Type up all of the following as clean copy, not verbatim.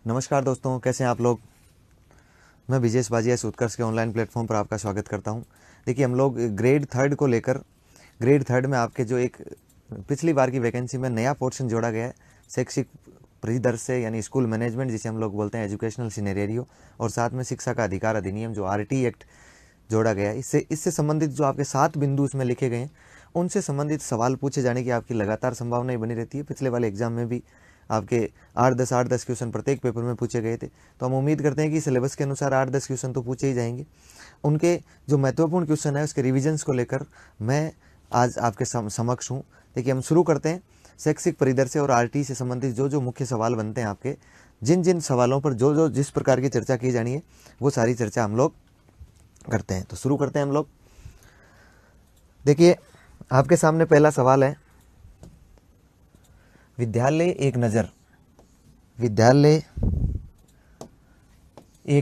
नमस्कार दोस्तों, कैसे हैं आप लोग। मैं विजेश बाजिया इस उत्कर्ष के ऑनलाइन प्लेटफॉर्म पर आपका स्वागत करता हूं। देखिए, हम लोग ग्रेड थर्ड को लेकर ग्रेड थर्ड में आपके जो एक पिछली बार की वैकेंसी में नया पोर्शन जोड़ा गया है, शैक्षिक परिदर्श यानी स्कूल मैनेजमेंट जिसे हम लोग बोलते हैं, एजुकेशनल सिनेरियो, और साथ में शिक्षा का अधिकार अधिनियम जो आरटी एक्ट जोड़ा गया है। इससे संबंधित जो आपके 7 बिंदु उसमें लिखे गए हैं, उनसे संबंधित सवाल पूछे जाने की आपकी लगातार संभावना बनी रहती है। पिछले वाले एग्जाम में भी आपके 8-10 क्वेश्चन प्रत्येक पेपर में पूछे गए थे, तो हम उम्मीद करते हैं कि सिलेबस के अनुसार 8-10 क्वेश्चन तो पूछे ही जाएंगे। उनके जो महत्वपूर्ण क्वेश्चन है उसके रिविजन्स को लेकर मैं आज आपके समक्ष हूँ। देखिए, हम शुरू करते हैं। शैक्षिक परिदर्श और आरटी से संबंधित जो जो मुख्य सवाल बनते हैं आपके, जिन जिन सवालों पर जो जो जिस प्रकार की चर्चा की जानी है, वो सारी चर्चा हम लोग करते हैं। तो शुरू करते हैं हम लोग। देखिए, आपके सामने पहला सवाल है, विद्यालय एक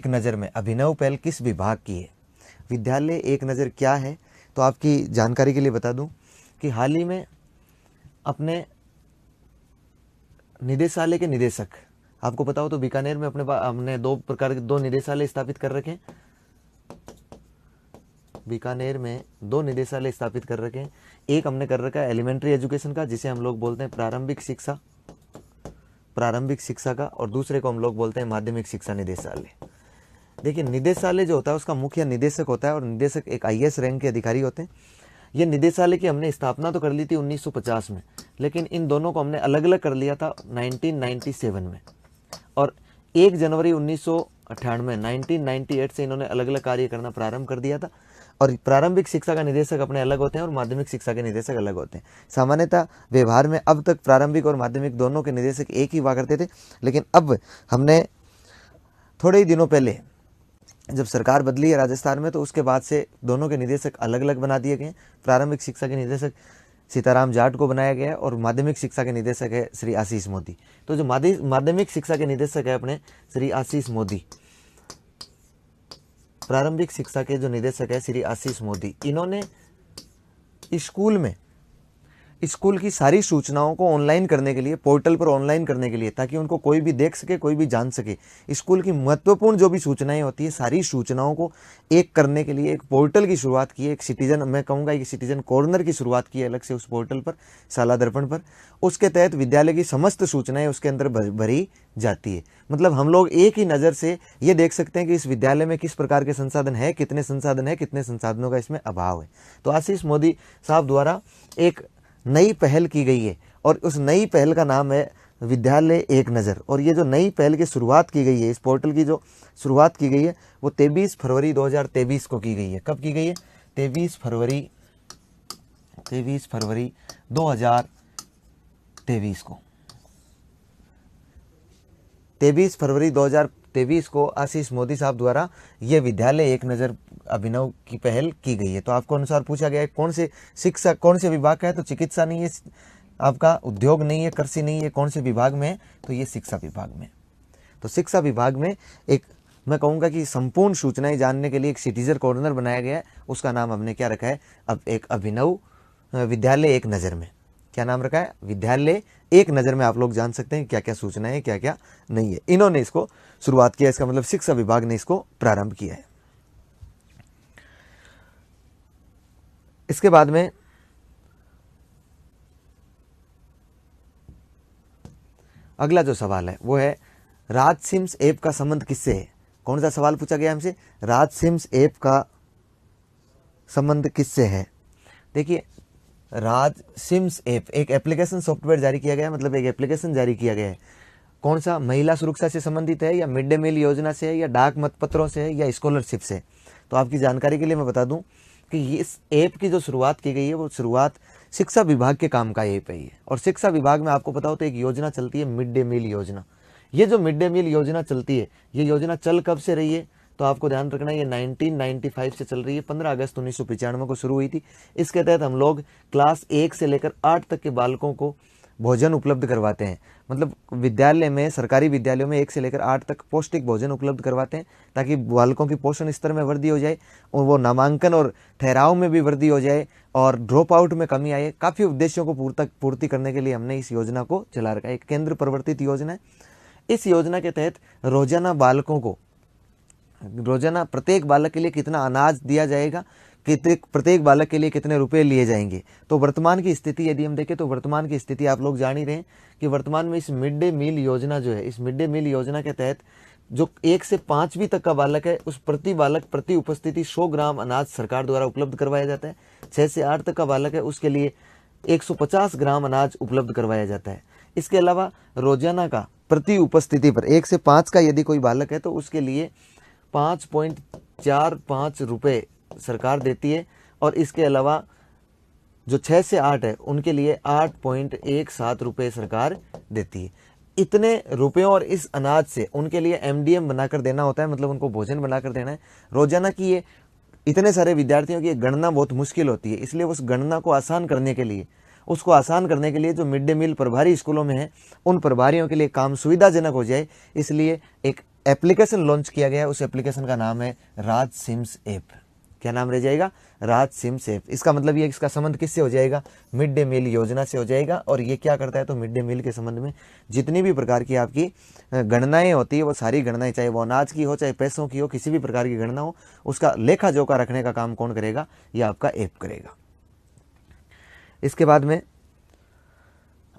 नज़र में अभिनव पहल किस विभाग की है। विद्यालय एक नज़र क्या है, तो आपकी जानकारी के लिए बता दूं कि हाल ही में अपने निदेशालय के निदेशक, आपको पता हो तो बीकानेर में हमने 2 प्रकार के 2 निदेशालय स्थापित कर रखे हैं। बीकानेर में 2 निदेशालय स्थापित कर रखे हैं। एक हमने कर रखा है एलिमेंट्री एजुकेशन का, जिसे हम लोग बोलते हैं प्रारंभिक शिक्षा का, और दूसरे को हम लोग बोलते हैं माध्यमिक शिक्षा निदेशालय। देखिए, निदेशालय जो होता है उसका मुख्य निदेशक होता है, और निदेशक एक आईएएस रैंक के अधिकारी होते हैं। ये निदेशालय की हमने स्थापना तो कर ली थी 1950 में, लेकिन इन दोनों को हमने अलग अलग कर लिया था 1997 में, और 1 जनवरी 1998 से इन्होंने अलग अलग कार्य करना प्रारंभ कर दिया था। और प्रारंभिक शिक्षा का निदेशक अपने अलग होते हैं और माध्यमिक शिक्षा के निदेशक अलग होते हैं। सामान्यतः व्यवहार में अब तक प्रारंभिक और माध्यमिक दोनों के निदेशक एक ही हुआ करते थे, लेकिन अब हमने थोड़े ही दिनों पहले जब सरकार बदली है राजस्थान में, तो उसके बाद से दोनों के निदेशक अलग अलग बना दिए गए। प्रारंभिक शिक्षा के निदेशक सीताराम जाट को बनाया गया है, और माध्यमिक शिक्षा के निदेशक है श्री आशीष मोदी। तो जो माध्यमिक शिक्षा के निदेशक है अपने श्री आशीष मोदी, प्रारंभिक शिक्षा के जो निदेशक है श्री आशीष मोदी, इन्होंने स्कूल की सारी सूचनाओं को ऑनलाइन करने के लिए, पोर्टल पर ऑनलाइन करने के लिए, ताकि उनको कोई भी देख सके, कोई भी जान सके, स्कूल की महत्वपूर्ण जो भी सूचनाएं होती है, सारी सूचनाओं को एक करने के लिए एक पोर्टल की शुरुआत की है। एक सिटीजन, मैं कहूँगा कि सिटीजन कॉर्नर की शुरुआत की है अलग से उस पोर्टल पर, शाला दर्पण पर। उसके तहत विद्यालय की समस्त सूचनाएं उसके अंदर भरी जाती है। मतलब हम लोग एक ही नज़र से ये देख सकते हैं कि इस विद्यालय में किस प्रकार के संसाधन है, कितने संसाधन है, कितने संसाधनों का इसमें अभाव है। तो आशीष मोदी साहब द्वारा एक नई पहल की गई है, और उस नई पहल का नाम है विद्यालय एक नज़र। और ये जो नई पहल की शुरुआत की गई है, इस पोर्टल की जो शुरुआत की गई है, वो 23 फरवरी 2023 को की गई है। कब की गई है? 23 फरवरी 2023 को। 23 फरवरी 2023 को आशीष मोदी साहब द्वारा ये विद्यालय एक नज़र अभिनव की पहल की गई है। तो आपको अनुसार पूछा गया है कौन से विभाग का है, तो चिकित्सा नहीं है आपका, उद्योग नहीं है, कृषि नहीं है, कौन से विभाग में है, तो ये शिक्षा विभाग में। तो शिक्षा विभाग में एक, मैं कहूँगा कि संपूर्ण सूचनाएं जानने के लिए एक सिटीजन कॉर्नर बनाया गया है। उसका नाम हमने क्या रखा है? अब एक अभिनव विद्यालय एक नज़र में। क्या नाम रखा है? विद्यालय एक नज़र में। आप लोग जान सकते हैं क्या क्या सूचनाएं है, क्या क्या नहीं है। इन्होंने इसको शुरुआत किया, इसका मतलब शिक्षा विभाग ने इसको प्रारंभ किया है। इसके बाद में अगला जो सवाल है वो है, राजसिम्स ऐप का संबंध किससे है? कौन सा सवाल पूछा गया हमसे? राजसिम्स ऐप का संबंध किससे है? देखिए, राजसिम्स ऐप एक एप्लीकेशन सॉफ्टवेयर जारी किया गया है, मतलब एक एप्लीकेशन जारी किया गया है। कौन सा? महिला सुरक्षा से संबंधित है, या मिड डे मील योजना से है, या डाक मतपत्रों से है, या स्कॉलरशिप से? तो आपकी जानकारी के लिए मैं बता दूं कि इस ऐप की जो शुरुआत की गई है, वो शुरुआत शिक्षा विभाग के काम का ऐप है ये। और शिक्षा विभाग में आपको पता हो तो एक योजना चलती है, मिड डे मील योजना। ये जो मिड डे मील योजना चलती है, ये योजना चल कब से रही है? तो आपको ध्यान रखना है, ये 1995 से चल रही है। 15 अगस्त 1995 को शुरू हुई थी। इसके तहत हम लोग क्लास 1 से लेकर 8 तक के बालकों को भोजन उपलब्ध करवाते हैं। मतलब विद्यालय में, सरकारी विद्यालयों में 1 से लेकर 8 तक पौष्टिक भोजन उपलब्ध करवाते हैं, ताकि बालकों की पोषण स्तर में वृद्धि हो जाए, और वो नामांकन और ठहराव में भी वृद्धि हो जाए, और ड्रॉप आउट में कमी आए। काफ़ी उद्देश्यों को पूर्ति करने के लिए हमने इस योजना को चला रखा है। एक केंद्र प्रवर्तित योजना है। इस योजना के तहत रोजाना बालकों को, रोजाना प्रत्येक बालक के लिए कितना अनाज दिया जाएगा, प्रत्येक बालक के लिए कितने रुपए लिए जाएंगे। तो वर्तमान की स्थिति यदि हम देखें तो वर्तमान की स्थिति आप लोग जान ही रहे हैं कि वर्तमान में इस मिड डे मील योजना जो है, इस मिड डे मील योजना के तहत जो 1 से 5वीं तक का बालक है, उस प्रति बालक प्रति उपस्थिति 100 ग्राम अनाज सरकार द्वारा उपलब्ध करवाया जाता है। 6 से 8 तक का बालक है, उसके लिए 150 ग्राम अनाज उपलब्ध करवाया जाता है। इसके अलावा रोजाना का प्रति उपस्थिति पर 1 से 5 का यदि कोई बालक है तो उसके लिए 5.45 रुपये सरकार देती है, और इसके अलावा जो 6 से 8 है उनके लिए 8.17 रुपये सरकार देती है। इतने रुपयों और इस अनाज से उनके लिए एमडीएम बनाकर देना होता है, मतलब उनको भोजन बनाकर देना है रोजाना की। ये इतने सारे विद्यार्थियों की गणना बहुत मुश्किल होती है, इसलिए उस गणना को आसान करने के लिए, उसको आसान करने के लिए जो मिड डे मील प्रभारी स्कूलों में है उन प्रभारियों के लिए काम सुविधाजनक हो जाए, इसलिए एक एप्लीकेशन लॉन्च किया गया है। उस एप्लीकेशन का नाम है राज सिम्स ऐप। क्या नाम रह जाएगा? राज सिम्स ऐप। इसका मतलब ये, इसका संबंध किससे हो जाएगा? मिड डे मील योजना से हो जाएगा। और ये क्या करता है? तो मिड डे मील के संबंध में जितनी भी प्रकार की आपकी गणनाएं होती है, वो सारी गणनाएं, चाहे वो अनाज की हो, चाहे पैसों की हो, किसी भी प्रकार की गणना हो, उसका लेखा जोखा रखने का काम कौन करेगा? ये आपका ऐप करेगा। इसके बाद में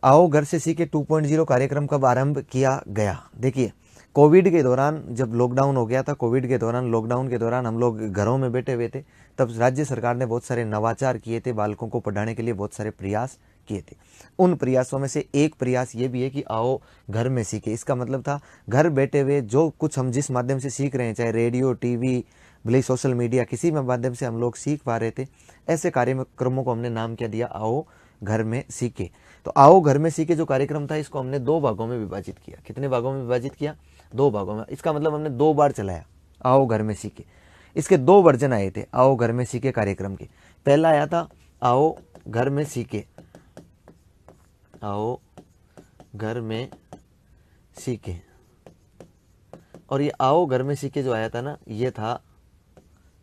आओ घर से सीखे 2.0 कार्यक्रम कब आरंभ किया गया? देखिए, कोविड के दौरान जब लॉकडाउन हो गया था, कोविड के दौरान, लॉकडाउन के दौरान हम लोग घरों में बैठे हुए थे, तब राज्य सरकार ने बहुत सारे नवाचार किए थे, बालकों को पढ़ाने के लिए बहुत सारे प्रयास किए थे। उन प्रयासों में से एक प्रयास ये भी है कि आओ घर में सीखे। इसका मतलब था घर बैठे हुए जो कुछ हम जिस माध्यम से सीख रहे हैं, चाहे रेडियो, टीवी, भले सोशल मीडिया, किसी भी माध्यम से हम लोग सीख पा रहे थे, ऐसे कार्यक्रमों को हमने नाम क्या दिया? आओ घर में सीखे। तो आओ घर में सीखे जो कार्यक्रम था, इसको हमने 2 भागों में विभाजित किया। कितने भागों में विभाजित किया? 2 भागों में। इसका मतलब हमने 2 बार चलाया आओ घर में सीखे। इसके 2 वर्जन आए थे आओ घर में सीखे कार्यक्रम के। पहला आया था आओ घर में सीखे, आओ घर में सीखे, और ये आओ घर में सीखे जो आया था ना, ये था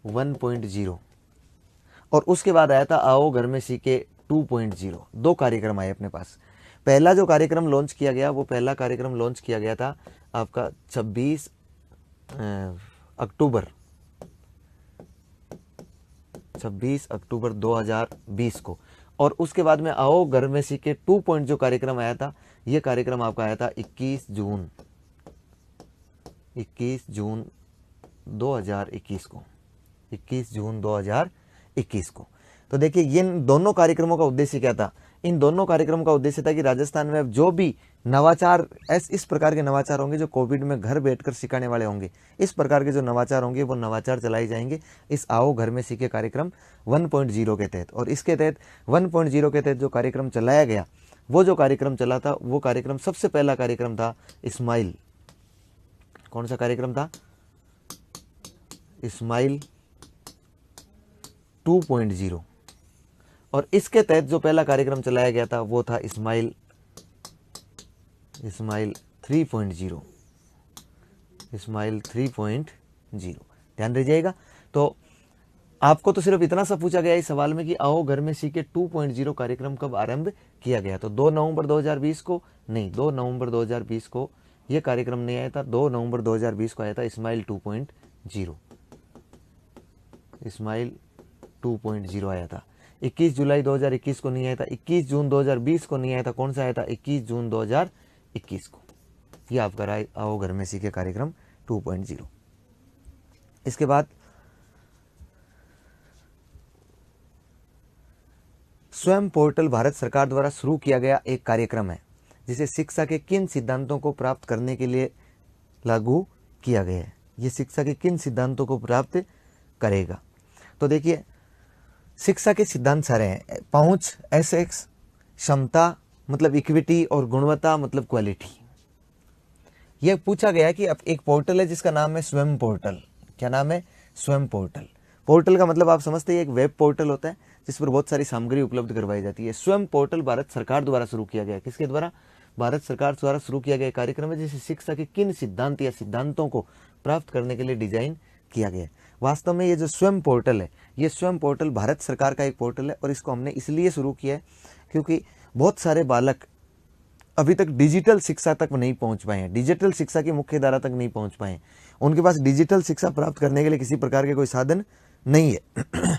1.0। और उसके बाद आया था आओ घर में सीखे 2.0। 2 कार्यक्रम आए अपने पास। पहला जो कार्यक्रम लॉन्च किया गया, वो पहला कार्यक्रम लॉन्च किया गया था आपका 26 अक्टूबर 2020 को। और उसके बाद में आओ घर में सीखे 2 जो कार्यक्रम आया था, ये कार्यक्रम आपका आया था 21 जून 2021 को, 21 जून 2021 को। तो देखिए, ये इन दोनों कार्यक्रमों का उद्देश्य क्या था? इन दोनों कार्यक्रमों का उद्देश्य था कि राजस्थान में अब जो भी नवाचार, इस प्रकार के नवाचार होंगे जो कोविड में घर बैठकर सिखाने वाले होंगे, इस प्रकार के जो नवाचार होंगे वो नवाचार चलाए जाएंगे इस आओ घर में सीखे कार्यक्रम 1.0 के तहत। और इसके तहत 1.0 के तहत जो कार्यक्रम चलाया गया, वो जो कार्यक्रम चला था, वो कार्यक्रम सबसे पहला कार्यक्रम था स्माइल। कौन सा कार्यक्रम था? स्माइल 2.0। और इसके तहत जो पहला कार्यक्रम चलाया गया था वो था स्माइल 3.0। स्माइल 3.0 ध्यान रखिएगा। तो आपको तो सिर्फ इतना सा पूछा गया इस सवाल में कि आओ घर में सीखे 2.0 कार्यक्रम कब आरंभ किया गया? तो 2 नवंबर 2020 को नहीं, 2 नवंबर 2020 को यह कार्यक्रम नहीं आया था। 2 नवंबर 2020 को आया था स्माइल 2.0। स्माइल 2.0 आया था। 21 जुलाई 2021 को नहीं आया था। 21 जून 2020 को नहीं आया था। कौन सा आया था? 21 जून 2021 को। यह आपका आओ घर में सीखे कार्यक्रम 2.0। इसके बाद स्वयं पोर्टल भारत सरकार द्वारा शुरू किया गया एक कार्यक्रम है, जिसे शिक्षा के किन सिद्धांतों को प्राप्त करने के लिए लागू किया गया है? ये शिक्षा के किन सिद्धांतों को प्राप्त करेगा? तो देखिए, शिक्षा के सिद्धांत सारे हैं। पहुंच, एसेक्स, क्षमता मतलब इक्विटी, और गुणवत्ता मतलब क्वालिटी। यह पूछा गया कि अब एक पोर्टल है जिसका नाम है स्वयं पोर्टल। क्या नाम है? स्वयं पोर्टल। पोर्टल का मतलब आप समझते हैं, एक वेब पोर्टल होता है जिस पर बहुत सारी सामग्री उपलब्ध करवाई जाती है। स्वयं पोर्टल भारत सरकार द्वारा शुरू किया गया। किसके द्वारा? भारत सरकार द्वारा शुरू किया गया कार्यक्रम है, जिसे शिक्षा के किन सिद्धांत या सिद्धांतों को प्राप्त करने के लिए डिजाइन किया गया है। वास्तव में ये जो स्वयं पोर्टल है, ये स्वयं पोर्टल भारत सरकार का एक पोर्टल है, और इसको हमने इसलिए शुरू किया है क्योंकि बहुत सारे बालक अभी तक डिजिटल शिक्षा तक नहीं पहुंच पाए हैं, डिजिटल शिक्षा की मुख्य धारा तक नहीं पहुंच पाए हैं, उनके पास डिजिटल शिक्षा प्राप्त करने के लिए किसी प्रकार के कोई साधन नहीं है।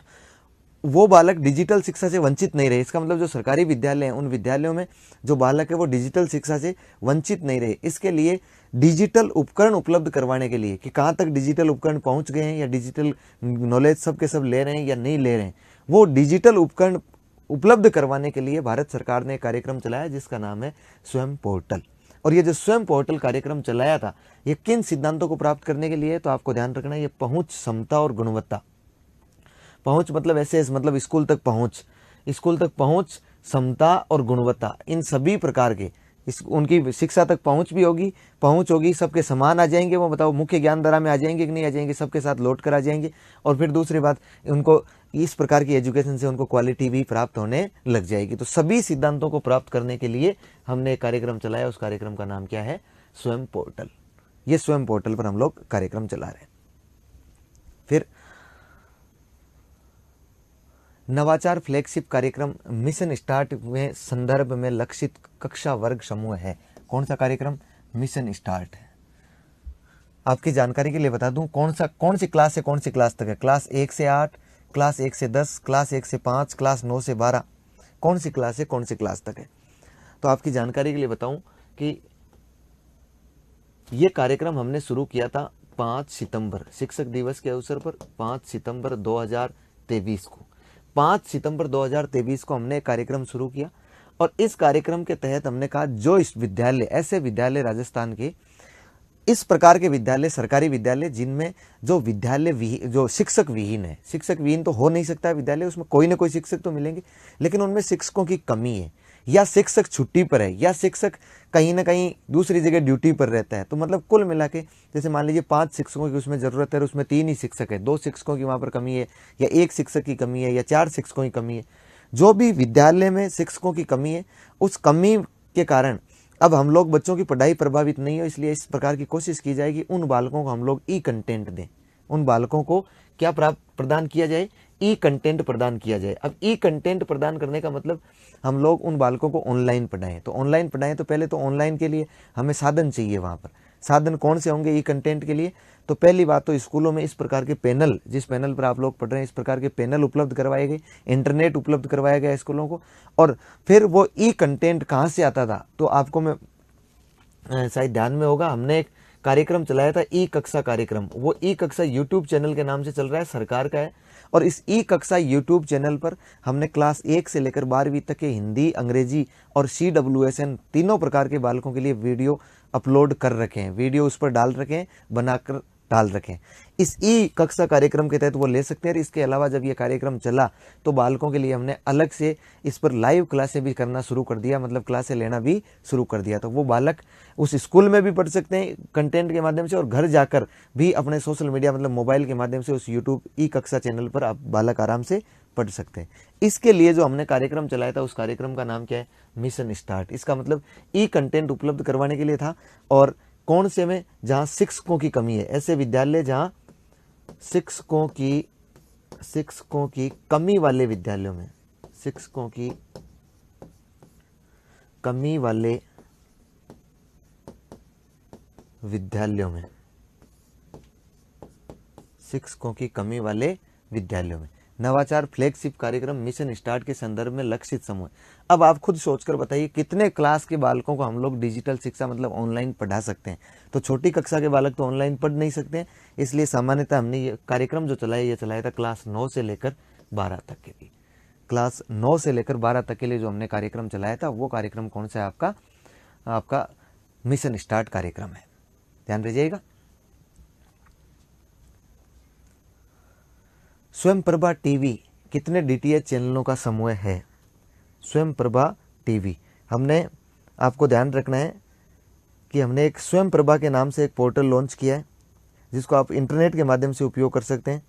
वो बालक डिजिटल शिक्षा से वंचित नहीं रहे। इसका मतलब जो सरकारी विद्यालय हैं उन विद्यालयों में जो बालक है वो डिजिटल शिक्षा से वंचित नहीं रहे। इसके लिए डिजिटल उपकरण उपलब्ध करवाने के लिए कि कहाँ तक डिजिटल उपकरण पहुंच गए हैं या डिजिटल नॉलेज सब के सब ले रहे हैं या नहीं ले रहे हैं, वो डिजिटल उपकरण उपलब्ध करवाने के लिए भारत सरकार ने एक कार्यक्रम चलाया जिसका नाम है स्वयं पोर्टल। और ये जो स्वयं पोर्टल कार्यक्रम चलाया था ये किन सिद्धांतों को प्राप्त करने के लिए, तो आपको ध्यान रखना ये पहुंच, समता और गुणवत्ता। पहुंच मतलब ऐसे मतलब स्कूल तक पहुंच, समता और गुणवत्ता, इन सभी प्रकार के उनकी शिक्षा तक पहुंच होगी, सबके समान आ जाएंगे। वो बताओ मुख्य ज्ञान धारा में आ जाएंगे कि नहीं आ जाएंगे, सबके साथ लौट कर आ जाएंगे। और फिर दूसरी बात, उनको इस प्रकार की एजुकेशन से उनको क्वालिटी भी प्राप्त होने लग जाएगी। तो सभी सिद्धांतों को प्राप्त करने के लिए हमने एक कार्यक्रम चलाया, उस कार्यक्रम का नाम क्या है, स्वयं पोर्टल। ये स्वयं पोर्टल पर हम लोग कार्यक्रम चला रहे हैं। फिर नवाचार फ्लैगशिप कार्यक्रम मिशन स्टार्ट में संदर्भ में लक्षित कक्षा वर्ग समूह है। कौन सा कार्यक्रम, मिशन स्टार्ट है। आपकी जानकारी के लिए बता दूं कौन सी क्लास से कौन सी क्लास तक है। क्लास 1 से 8, क्लास 1 से 10, क्लास 1 से 5, क्लास 9 से 12, कौन सी क्लास है कौन सी क्लास तक है। तो आपकी जानकारी के लिए बताऊं कि ये कार्यक्रम हमने शुरू किया था 5 सितंबर, शिक्षक दिवस के अवसर पर 5 सितंबर 2023 को। 5 सितंबर 2023 को हमने कार्यक्रम शुरू किया और इस कार्यक्रम के तहत हमने कहा जो इस विद्यालय, ऐसे विद्यालय राजस्थान के, इस प्रकार के विद्यालय, सरकारी विद्यालय जिनमें जो शिक्षक विहीन है, शिक्षक विहीन तो हो नहीं सकता है विद्यालय, उसमें कोई ना कोई शिक्षक तो मिलेंगे, लेकिन उनमें शिक्षकों की कमी है, या शिक्षक छुट्टी पर है, या शिक्षक कहीं ना कहीं दूसरी जगह ड्यूटी पर रहता है। तो मतलब कुल मिला के जैसे मान लीजिए 5 शिक्षकों की उसमें ज़रूरत है और उसमें 3 ही शिक्षक है, 2 शिक्षकों की वहाँ पर कमी है, या 1 शिक्षक की कमी है, या 4 शिक्षकों की कमी है। जो भी विद्यालय में शिक्षकों की कमी है, उस कमी के कारण अब हम लोग बच्चों की पढ़ाई प्रभावित नहीं हो, इसलिए इस प्रकार की कोशिश की जाए कि उन बालकों को हम लोग ई कंटेंट दें। उन बालकों को क्या प्रदान किया जाए, ई कंटेंट प्रदान किया जाए। अब ई कंटेंट प्रदान करने का मतलब हम लोग उन बालकों को ऑनलाइन पढ़ाएं। तो ऑनलाइन पढ़ाएं तो पहले तो ऑनलाइन के लिए हमें साधन चाहिए। वहाँ पर साधन कौन से होंगे ई कंटेंट के लिए, तो पहली बात तो स्कूलों में इस प्रकार के पैनल, जिस पैनल पर आप लोग पढ़ रहे हैं, इस प्रकार के पैनल उपलब्ध करवाए गए, इंटरनेट उपलब्ध करवाया गया स्कूलों को। और फिर वो ई कंटेंट कहाँ से आता था, तो आपको मैं शायद ध्यान में होगा, हमने एक कार्यक्रम चलाया था ई कक्षा कार्यक्रम। वो ई कक्षा यूट्यूब चैनल के नाम से चल रहा है, सरकार का है। और इस ई कक्षा यूट्यूब चैनल पर हमने क्लास 1 से लेकर 12वीं तक के हिंदी, अंग्रेजी और CWSN तीनों प्रकार के बालकों के लिए वीडियो अपलोड कर रखे हैं, वीडियो उस पर डाल रखे हैं, बनाकर डाल रखे हैं। इस ई कक्षा कार्यक्रम के तहत वो ले सकते हैं। इसके अलावा जब ये कार्यक्रम चला तो बालकों के लिए हमने अलग से इस पर लाइव क्लासें भी करना शुरू कर दिया, मतलब क्लासें लेना भी शुरू कर दिया। तो वो बालक उस स्कूल में भी पढ़ सकते हैं कंटेंट के माध्यम से, और घर जाकर भी अपने सोशल मीडिया मतलब मोबाइल के माध्यम से उस यूट्यूब ई कक्षा चैनल पर आप बालक आराम से पढ़ सकते हैं। इसके लिए जो हमने कार्यक्रम चलाया था उस कार्यक्रम का नाम क्या है, मिशन स्टार्ट। इसका मतलब ई कंटेंट उपलब्ध करवाने के लिए था। और कौन से में, जहां शिक्षकों की कमी है, ऐसे विद्यालय जहां शिक्षकों की कमी वाले विद्यालयों में, शिक्षकों की कमी वाले विद्यालयों में, शिक्षकों की कमी वाले विद्यालयों में नवाचार फ्लैगशिप कार्यक्रम मिशन स्टार्ट के संदर्भ में लक्षित समूह। अब आप खुद सोचकर बताइए कितने क्लास के बालकों को हम लोग डिजिटल शिक्षा मतलब ऑनलाइन पढ़ा सकते हैं। तो छोटी कक्षा के बालक तो ऑनलाइन पढ़ नहीं सकते हैं, इसलिए सामान्यतः हमने ये कार्यक्रम जो चलाया, ये चलाया था क्लास 9 से लेकर 12 तक के लिए। क्लास 9 से लेकर 12 तक के लिए जो हमने कार्यक्रम चलाया था वो कार्यक्रम कौन सा है, आपका मिशन स्टार्ट कार्यक्रम है, ध्यान रखिएगा। स्वयं प्रभा टीवी कितने DTH चैनलों का समूह है। स्वयं प्रभा टीवी, हमने आपको ध्यान रखना है कि हमने एक स्वयं प्रभा के नाम से एक पोर्टल लॉन्च किया है जिसको आप इंटरनेट के माध्यम से उपयोग कर सकते हैं।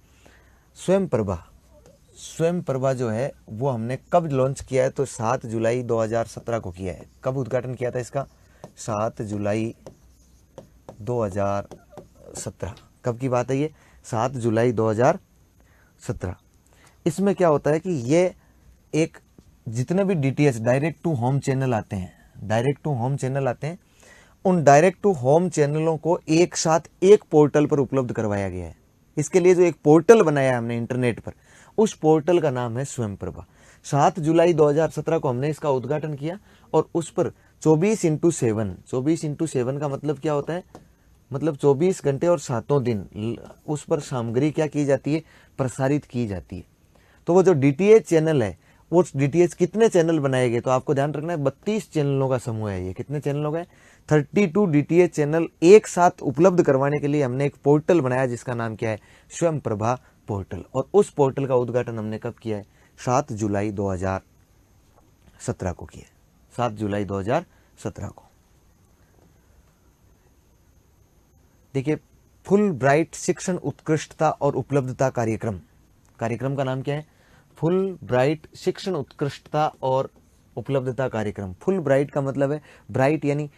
स्वयं प्रभा जो है वो हमने कब लॉन्च किया है, तो 7 जुलाई 2017 को किया है। कब उद्घाटन किया था इसका, 7 जुलाई 2017। कब की बात है ये, 7 जुलाई 2017। इसमें क्या होता है कि ये एक जितने भी DTH direct to home channel आते हैं, डायरेक्ट टू होम चैनल आते हैं, उन डायरेक्ट टू होम चैनलों को एक साथ एक पोर्टल पर उपलब्ध करवाया गया है। इसके लिए जो एक पोर्टल बनाया है हमने इंटरनेट पर, उस पोर्टल का नाम है स्वयंप्रभा। 7 जुलाई 2017 को हमने इसका उद्घाटन किया और उस पर 24x7 का मतलब क्या होता है, मतलब 24 घंटे और 7 दिन उस पर सामग्री क्या की जाती है, प्रसारित की जाती है। तो वो जो डीटीएच चैनल है, वो डीटीएच कितने चैनल बनाए गए, तो आपको ध्यान रखना है 32 चैनलों का समूह है ये। कितने चैनलों का है? 32 डीटीएच चैनल एक साथ उपलब्ध करवाने के लिए हमने एक पोर्टल बनाया जिसका नाम क्या है, स्वयंप्रभा पोर्टल। और उस पोर्टल का उद्घाटन हमने कब किया है? 7 जुलाई 2017 को किया है। 7 जुलाई 2017 को। देखिए, फुल ब्राइट शिक्षण उत्कृष्टता और उपलब्धता कार्यक्रम, कार्यक्रम का नाम क्या है? फुल ब्राइट शिक्षण उत्कृष्टता और उपलब्धता कार्यक्रम। फुल ब्राइट का मतलब है, ब्राइट यानी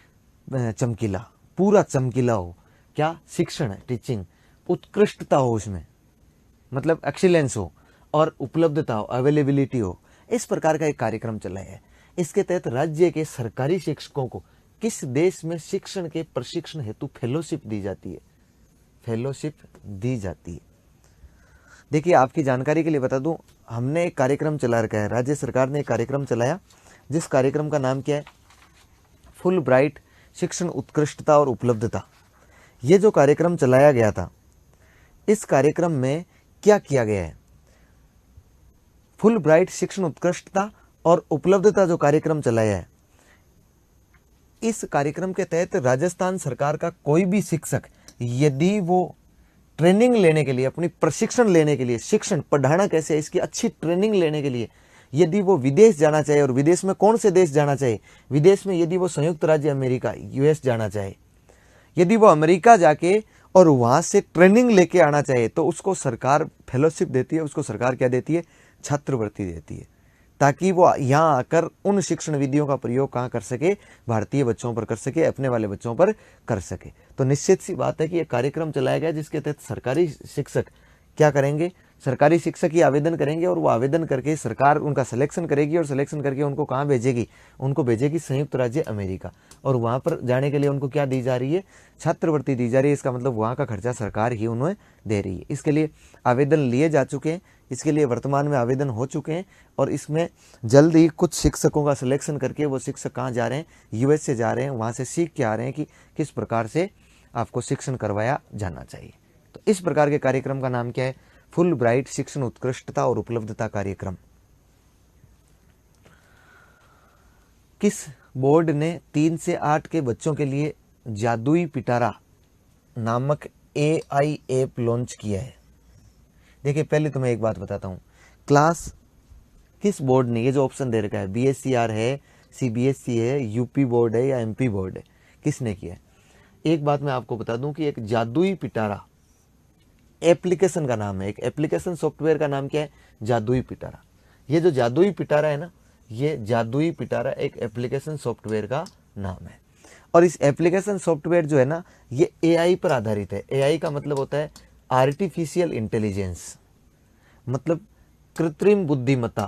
चमकीला, पूरा चमकीला हो, क्या? शिक्षण है, टीचिंग, उत्कृष्टता हो उसमें, मतलब एक्सीलेंस हो, और उपलब्धता हो, अवेलेबिलिटी हो, इस प्रकार का एक कार्यक्रम चला है। इसके तहत राज्य के सरकारी शिक्षकों को किस देश में शिक्षण के प्रशिक्षण हेतु फेलोशिप दी जाती है? फेलोशिप दी जाती है। देखिए, आपकी जानकारी के लिए बता दूं, हमने एक कार्यक्रम चला रखा है, राज्य सरकार ने एक कार्यक्रम चलाया जिस कार्यक्रम का नाम क्या है? फुल ब्राइट शिक्षण उत्कृष्टता और उपलब्धता। ये जो कार्यक्रम चलाया गया था, इस कार्यक्रम में क्या किया गया है? फुल ब्राइट शिक्षण उत्कृष्टता और उपलब्धता जो कार्यक्रम चलाया है, इस कार्यक्रम के तहत राजस्थान सरकार का कोई भी शिक्षक यदि वो ट्रेनिंग लेने के लिए, अपनी प्रशिक्षण लेने के लिए, शिक्षण पढ़ाना कैसे है इसकी अच्छी ट्रेनिंग लेने के लिए यदि वो विदेश जाना चाहे, और विदेश में कौन से देश जाना चाहे? विदेश में यदि वो संयुक्त राज्य अमेरिका, यूएस जाना चाहे, यदि वो अमेरिका जाके और वहां से ट्रेनिंग लेके आना चाहे, तो उसको सरकार फेलोशिप देती है। उसको सरकार क्या देती है? छात्रवृत्ति देती है, ताकि वो यहाँ आकर उन शिक्षण विधियों का प्रयोग कहाँ कर सके? भारतीय बच्चों पर कर सके, अपने वाले बच्चों पर कर सके। तो निश्चित सी बात है कि ये कार्यक्रम चलाया गया जिसके तहत सरकारी शिक्षक क्या करेंगे? सरकारी शिक्षक ही आवेदन करेंगे, और वो आवेदन करके सरकार उनका सिलेक्शन करेगी, और सिलेक्शन करके उनको कहाँ भेजेगी? उनको भेजेगी संयुक्त राज्य अमेरिका। और वहाँ पर जाने के लिए उनको क्या दी जा रही है? छात्रवृत्ति दी जा रही है। इसका मतलब वहाँ का खर्चा सरकार ही उन्हें दे रही है। इसके लिए आवेदन लिए जा चुके हैं, इसके लिए वर्तमान में आवेदन हो चुके हैं, और इसमें जल्द ही कुछ शिक्षकों का सिलेक्शन करके वो शिक्षक कहाँ जा रहे हैं? यूएस से जा रहे हैं, वहाँ से सीख के आ रहे हैं कि किस प्रकार से आपको शिक्षण करवाया जाना चाहिए। तो इस प्रकार के कार्यक्रम का नाम क्या है? फुल ब्राइट शिक्षण उत्कृष्टता और उपलब्धता कार्यक्रम। किस बोर्ड ने 3 से 8 के बच्चों के लिए जादुई पिटारा नामक AI ऐप लॉन्च किया है? देखिए, पहले तो मैं एक बात बताता हूँ, क्लास किस बोर्ड ने, ये जो ऑप्शन दे रखा है, BSCR है, CBSE है, यूपी बोर्ड है या MP बोर्ड है, किसने किया है? एक बात मैं आपको बता दूं कि एक जादुई पिटारा एप्लीकेशन का नाम है, एक एप्लीकेशन सॉफ्टवेयर का नाम क्या है? जादुई पिटारा। ये जो जादुई पिटारा है ना, ये जादुई पिटारा एक एप्लीकेशन सॉफ्टवेयर का नाम है। और इस एप्लीकेशन सॉफ्टवेयर जो है ना, ये AI पर आधारित है। AI का मतलब होता है आर्टिफिशियल इंटेलिजेंस, मतलब कृत्रिम बुद्धिमत्ता।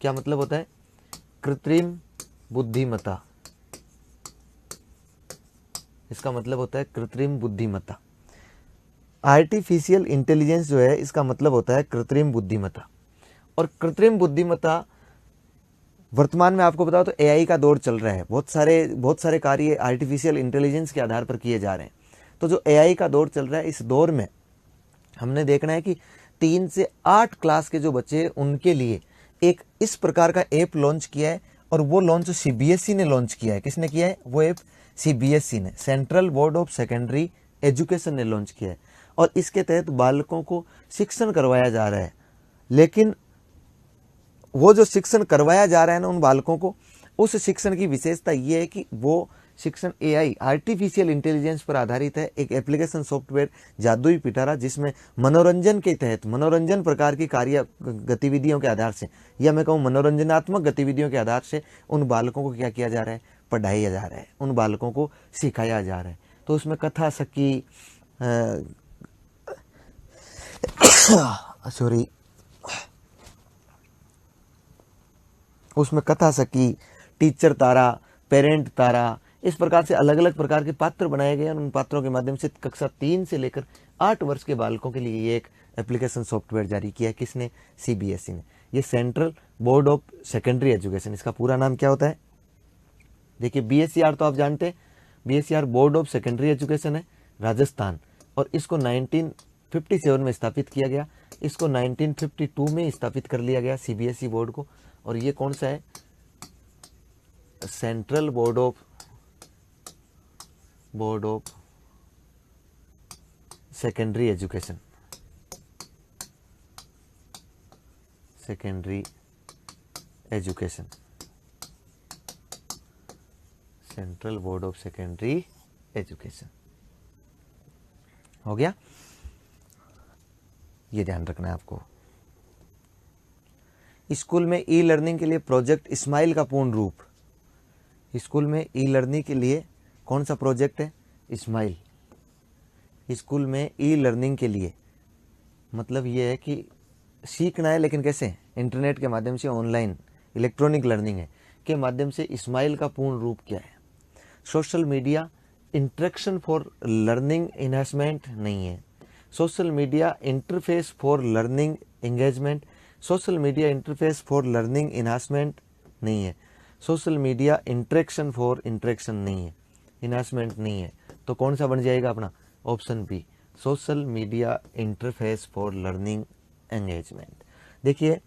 क्या मतलब होता है? कृत्रिम बुद्धिमत्ता। इसका मतलब होता है कृत्रिम बुद्धिमत्ता। आर्टिफिशियल इंटेलिजेंस जो है, इसका मतलब होता है कृत्रिम बुद्धिमत्ता। और कृत्रिम बुद्धिमत्ता वर्तमान में आपको बताओ तो AI का दौर चल रहा है। बहुत सारे कार्य आर्टिफिशियल इंटेलिजेंस के आधार पर किए जा रहे हैं। तो जो AI का दौर चल रहा है, इस दौर में हमने देखना है कि 3 से 8 क्लास के जो बच्चे हैं, उनके लिए एक इस प्रकार का ऐप लॉन्च किया है। और वो लॉन्च CBSE ने लॉन्च किया है। किसने किया है वो ऐप? CBSE ने, central board of secondary education ने लॉन्च किया है। और इसके तहत बालकों को शिक्षण करवाया जा रहा है। लेकिन वो जो शिक्षण करवाया जा रहा है ना उन बालकों को, उस शिक्षण की विशेषता ये है कि वो शिक्षण AI आर्टिफिशियल इंटेलिजेंस पर आधारित है। एक एप्लीकेशन सॉफ्टवेयर जादुई पिटारा, जिसमें मनोरंजन के तहत, मनोरंजन प्रकार की कार्य गतिविधियों के आधार से, या मैं कहूँ मनोरंजनात्मक गतिविधियों के आधार से उन बालकों को क्या किया जा रहा है? पढ़ाया जा रहा है, उन बालकों को सिखाया जा रहा है। तो उसमें कथा सखी उसमें कथा सखी, टीचर तारा, पेरेंट तारा, इस प्रकार से अलग अलग प्रकार के पात्र बनाए गए और उन पात्रों के माध्यम से कक्षा 3 से लेकर 8 वर्ष के बालकों के लिए ये एक एप्लीकेशन सॉफ्टवेयर जारी किया है। किसने? सीबीएसई ने। ये central board of secondary education, इसका पूरा नाम क्या होता है? देखिए बीएसईआर तो आप जानते हैं, बीएसईआर बोर्ड ऑफ सेकेंडरी एजुकेशन है राजस्थान, और इसको 1957 में स्थापित किया गया। इसको 1952 में स्थापित कर लिया गया सीबीएसई बोर्ड को। और ये कौन सा है? Central board of secondary education, secondary education, central board of secondary education. हो गया? ये ध्यान रखना है आपको। स्कूल में ई लर्निंग के लिए प्रोजेक्ट स्माइल का पूर्ण रूप। स्कूल में ई लर्निंग के लिए कौन सा प्रोजेक्ट है? स्माइल। स्कूल में ई लर्निंग के लिए मतलब ये है कि सीखना है, लेकिन कैसे? इंटरनेट के माध्यम से, ऑनलाइन इलेक्ट्रॉनिक लर्निंग है के माध्यम से। स्माइल का पूर्ण रूप क्या है? Social media interaction for learning enhancement नहीं है। Social media interface for learning engagement, social media interface for learning enhancement नहीं है। Social media interaction for interaction नहीं है, इनहांसमेंट नहीं है। तो कौन सा बन जाएगा अपना? Option B, social media interface for learning engagement. देखिए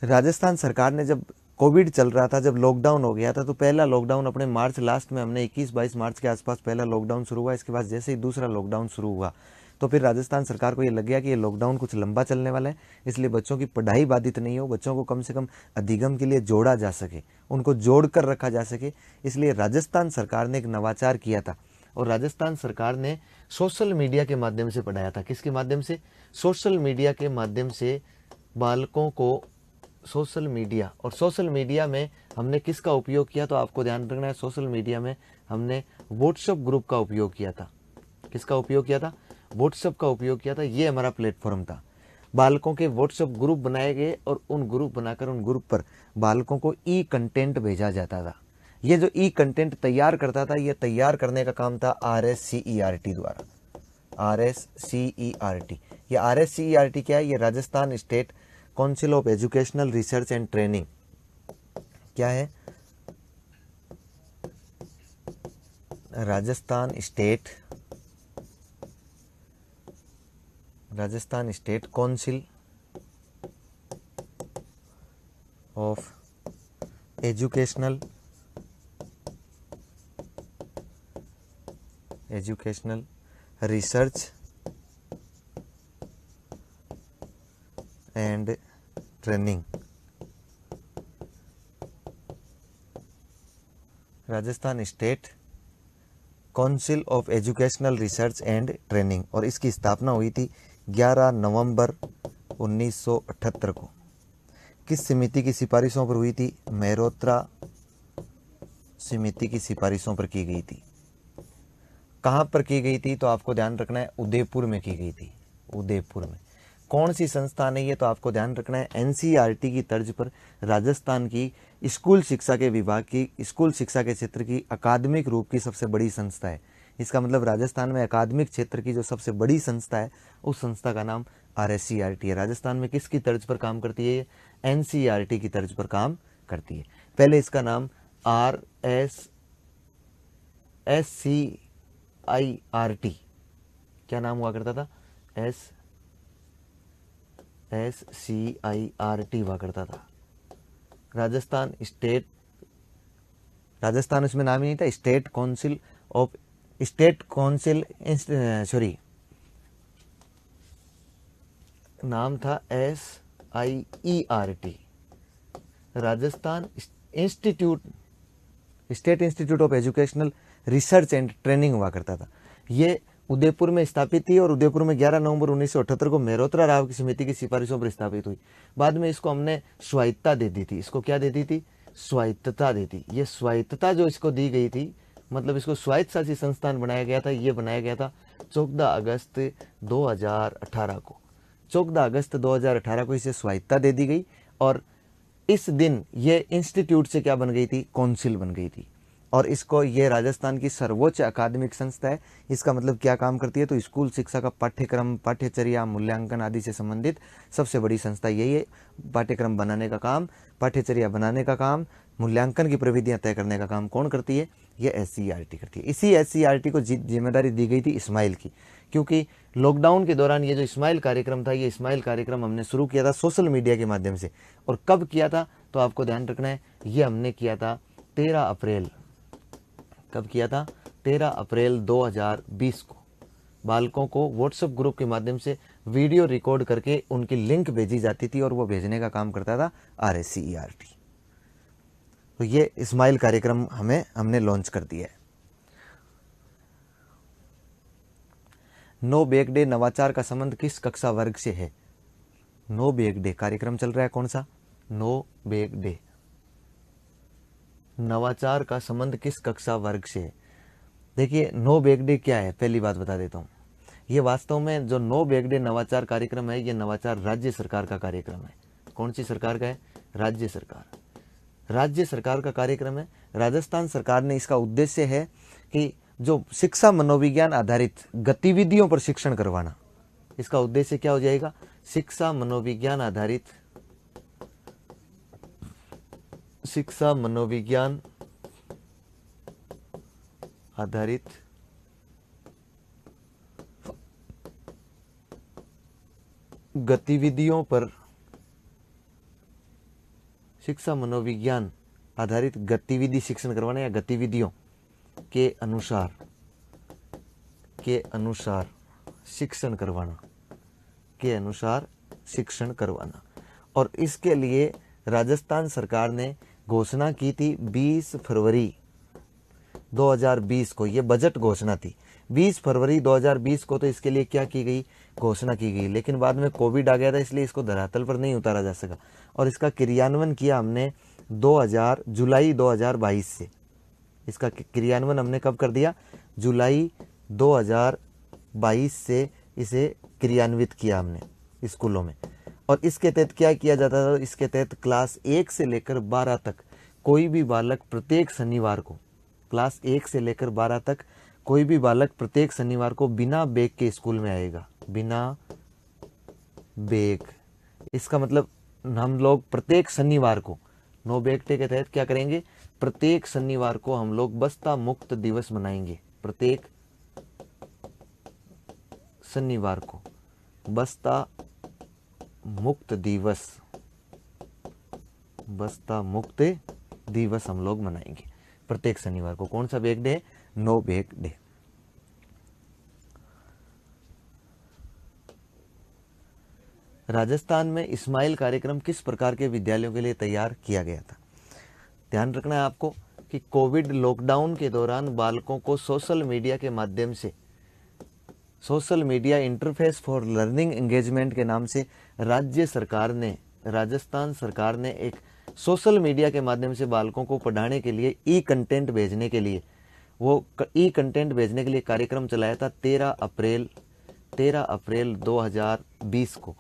राजस्थान सरकार ने जब कोविड चल रहा था, जब लॉकडाउन हो गया था, तो पहला लॉकडाउन अपने मार्च लास्ट में हमने 21-22 मार्च के आसपास पहला लॉकडाउन शुरू हुआ। इसके बाद जैसे ही दूसरा लॉकडाउन शुरू हुआ तो फिर राजस्थान सरकार को ये लग गया कि ये लॉकडाउन कुछ लंबा चलने वाला है, इसलिए बच्चों की पढ़ाई बाधित नहीं हो, बच्चों को कम से कम अधिगम के लिए जोड़ा जा सके, उनको जोड़ कर रखा जा सके। इसलिए राजस्थान सरकार ने एक नवाचार किया था और राजस्थान सरकार ने सोशल मीडिया के माध्यम से पढ़ाया था। किसके माध्यम से? सोशल मीडिया के माध्यम से बालकों को सोशल मीडिया। और सोशल मीडिया में हमने किसका उपयोग किया? तो आपको ध्यान रखना है, सोशल मीडिया में हमने व्हाट्सएप ग्रुप का उपयोग किया था। किसका उपयोग किया था? व्हाट्सएप का उपयोग किया था। ये हमारा प्लेटफॉर्म था। बालकों के व्हाट्सएप ग्रुप बनाए गए और उन ग्रुप बनाकर उन ग्रुप पर बालकों को ई कंटेंट भेजा जाता था। ये जो ई कंटेंट तैयार करता था, ये तैयार करने का काम था RSCERT द्वारा। RSCERT, ये RSCERT क्या है? ये Rajasthan state council of educational research and training क्या है? Rajasthan state council of educational research and training. Rajasthan state council of educational research and training, और इसकी स्थापना हुई थी 11 नवंबर 1978 को। किस समिति की सिफारिशों पर हुई थी? मेहरोत्रा समिति की सिफारिशों पर की गई थी। कहाँ पर की गई थी? तो आपको ध्यान रखना है, उदयपुर में की गई थी। उदयपुर में। कौन सी संस्थान है ये? तो आपको ध्यान रखना है, NCERT की तर्ज पर राजस्थान की स्कूल शिक्षा के विभाग की, स्कूल शिक्षा के क्षेत्र की अकादमिक रूप की सबसे बड़ी संस्था है। इसका मतलब राजस्थान में अकादमिक क्षेत्र की जो सबसे बड़ी संस्था है, उस संस्था का नाम RSCERT है। राजस्थान में किसकी तर्ज पर काम करती है? NCERT की तर्ज पर काम करती है। पहले इसका नाम SCIRT क्या नाम हुआ करता था? SCIRT हुआ करता था। राजस्थान उसमें नाम ही नहीं था। नाम था SIERT, Rajasthan state institute of educational research and training हुआ करता था। ये उदयपुर में स्थापित थी और उदयपुर में 11 नवंबर 1978 को मेहरोत्रा राव की समिति की सिफारिशों पर स्थापित हुई। बाद में इसको हमने स्वायत्तता दे दी थी। इसको क्या दे दी थी? स्वायत्तता दी थी। ये स्वायत्तता जो इसको दी गई थी, मतलब इसको स्वायत्त शासी संस्थान बनाया गया था। ये बनाया गया था 14 अगस्त 2018 को। 14 अगस्त 2018 को इसे स्वायत्तता दे दी गई और इस दिन ये इंस्टीट्यूट से क्या बन गई थी, काउंसिल बन गई थी। और इसको, ये राजस्थान की सर्वोच्च अकादमिक संस्था है। इसका मतलब क्या काम करती है, तो स्कूल शिक्षा का पाठ्यक्रम, पाठ्यचर्या, मूल्यांकन आदि से संबंधित सबसे बड़ी संस्था यही है। पाठ्यक्रम बनाने का काम, पाठ्यचर्या बनाने का काम, मूल्यांकन की प्रविधियां तय करने का काम कौन करती है, ये SCERT करती है। इसी SCERT को जिम्मेदारी दी गई थी स्माइल की, क्योंकि लॉकडाउन के दौरान ये जो स्माइल कार्यक्रम था, ये स्माइल कार्यक्रम हमने शुरू किया था सोशल मीडिया के माध्यम से। और कब किया था, तो आपको ध्यान रखना है, ये हमने किया था 13 अप्रैल। कब किया था, 13 अप्रैल 2020 को। बालकों को व्हाट्सएप ग्रुप के माध्यम से वीडियो रिकॉर्ड करके उनकी लिंक भेजी जाती थी और वो भेजने का काम करता था RSCERT। तो ये स्माइल कार्यक्रम हमने लॉन्च कर दिया है। नो बैग डे नवाचार का संबंध किस कक्षा वर्ग से है। नो बैग डे कार्यक्रम चल रहा है, कौन सा, नो बैग डे, नवाचार का संबंध किस कक्षा वर्ग से है। देखिए, नो बैग डे क्या है, पहली बात बता देता हूँ। ये वास्तव में जो नो बैग डे नवाचार कार्यक्रम है, ये नवाचार राज्य सरकार का कार्यक्रम है। कौन सी सरकार का है, राज्य सरकार का कार्यक्रम है। राजस्थान सरकार ने, इसका उद्देश्य है कि जो शिक्षा मनोविज्ञान आधारित गतिविधियों पर शिक्षण करवाना, इसका उद्देश्य क्या हो जाएगा, शिक्षा मनोविज्ञान आधारित गतिविधियों पर, शिक्षा मनोविज्ञान आधारित गतिविधि शिक्षण करवाना, या गतिविधियों के अनुसार शिक्षण करवाना। और इसके लिए राजस्थान सरकार ने घोषणा की थी 20 फरवरी 2020 को, ये बजट घोषणा थी 20 फरवरी 2020 को। तो इसके लिए क्या की गई, घोषणा की गई, लेकिन बाद में कोविड आ गया था, इसलिए इसको धरातल पर नहीं उतारा जा सका। और इसका क्रियान्वयन किया हमने जुलाई 2022 से। इसका क्रियान्वयन हमने कब कर दिया, जुलाई 2022 से इसे क्रियान्वित किया हमने स्कूलों में। और इसके तहत क्या किया जाता था, इसके तहत क्लास 1 से लेकर 12 तक कोई भी बालक प्रत्येक शनिवार को, क्लास 1 से लेकर 12 तक कोई भी बालक प्रत्येक शनिवार को बिना बैग के स्कूल में आएगा, बिना बैग। इसका मतलब हम लोग प्रत्येक शनिवार को नो बैग डे के तहत क्या करेंगे, प्रत्येक शनिवार को हम लोग बस्ता मुक्त दिवस मनाएंगे। प्रत्येक शनिवार को बस्ता मुक्त दिवस हम लोग मनाएंगे प्रत्येक शनिवार को। कौन सा bag day, no bag day. Rajasthan में स्माइल कार्यक्रम किस प्रकार के विद्यालयों के लिए तैयार किया गया था। ध्यान रखना है आपको कि कोविड लॉकडाउन के दौरान बालकों को सोशल मीडिया के माध्यम से, social media interface for learning engagement के नाम से राजस्थान सरकार ने एक सोशल मीडिया के माध्यम से बालकों को पढ़ाने के लिए ई कंटेंट भेजने के लिए कार्यक्रम चलाया था 13 अप्रैल 2020 को।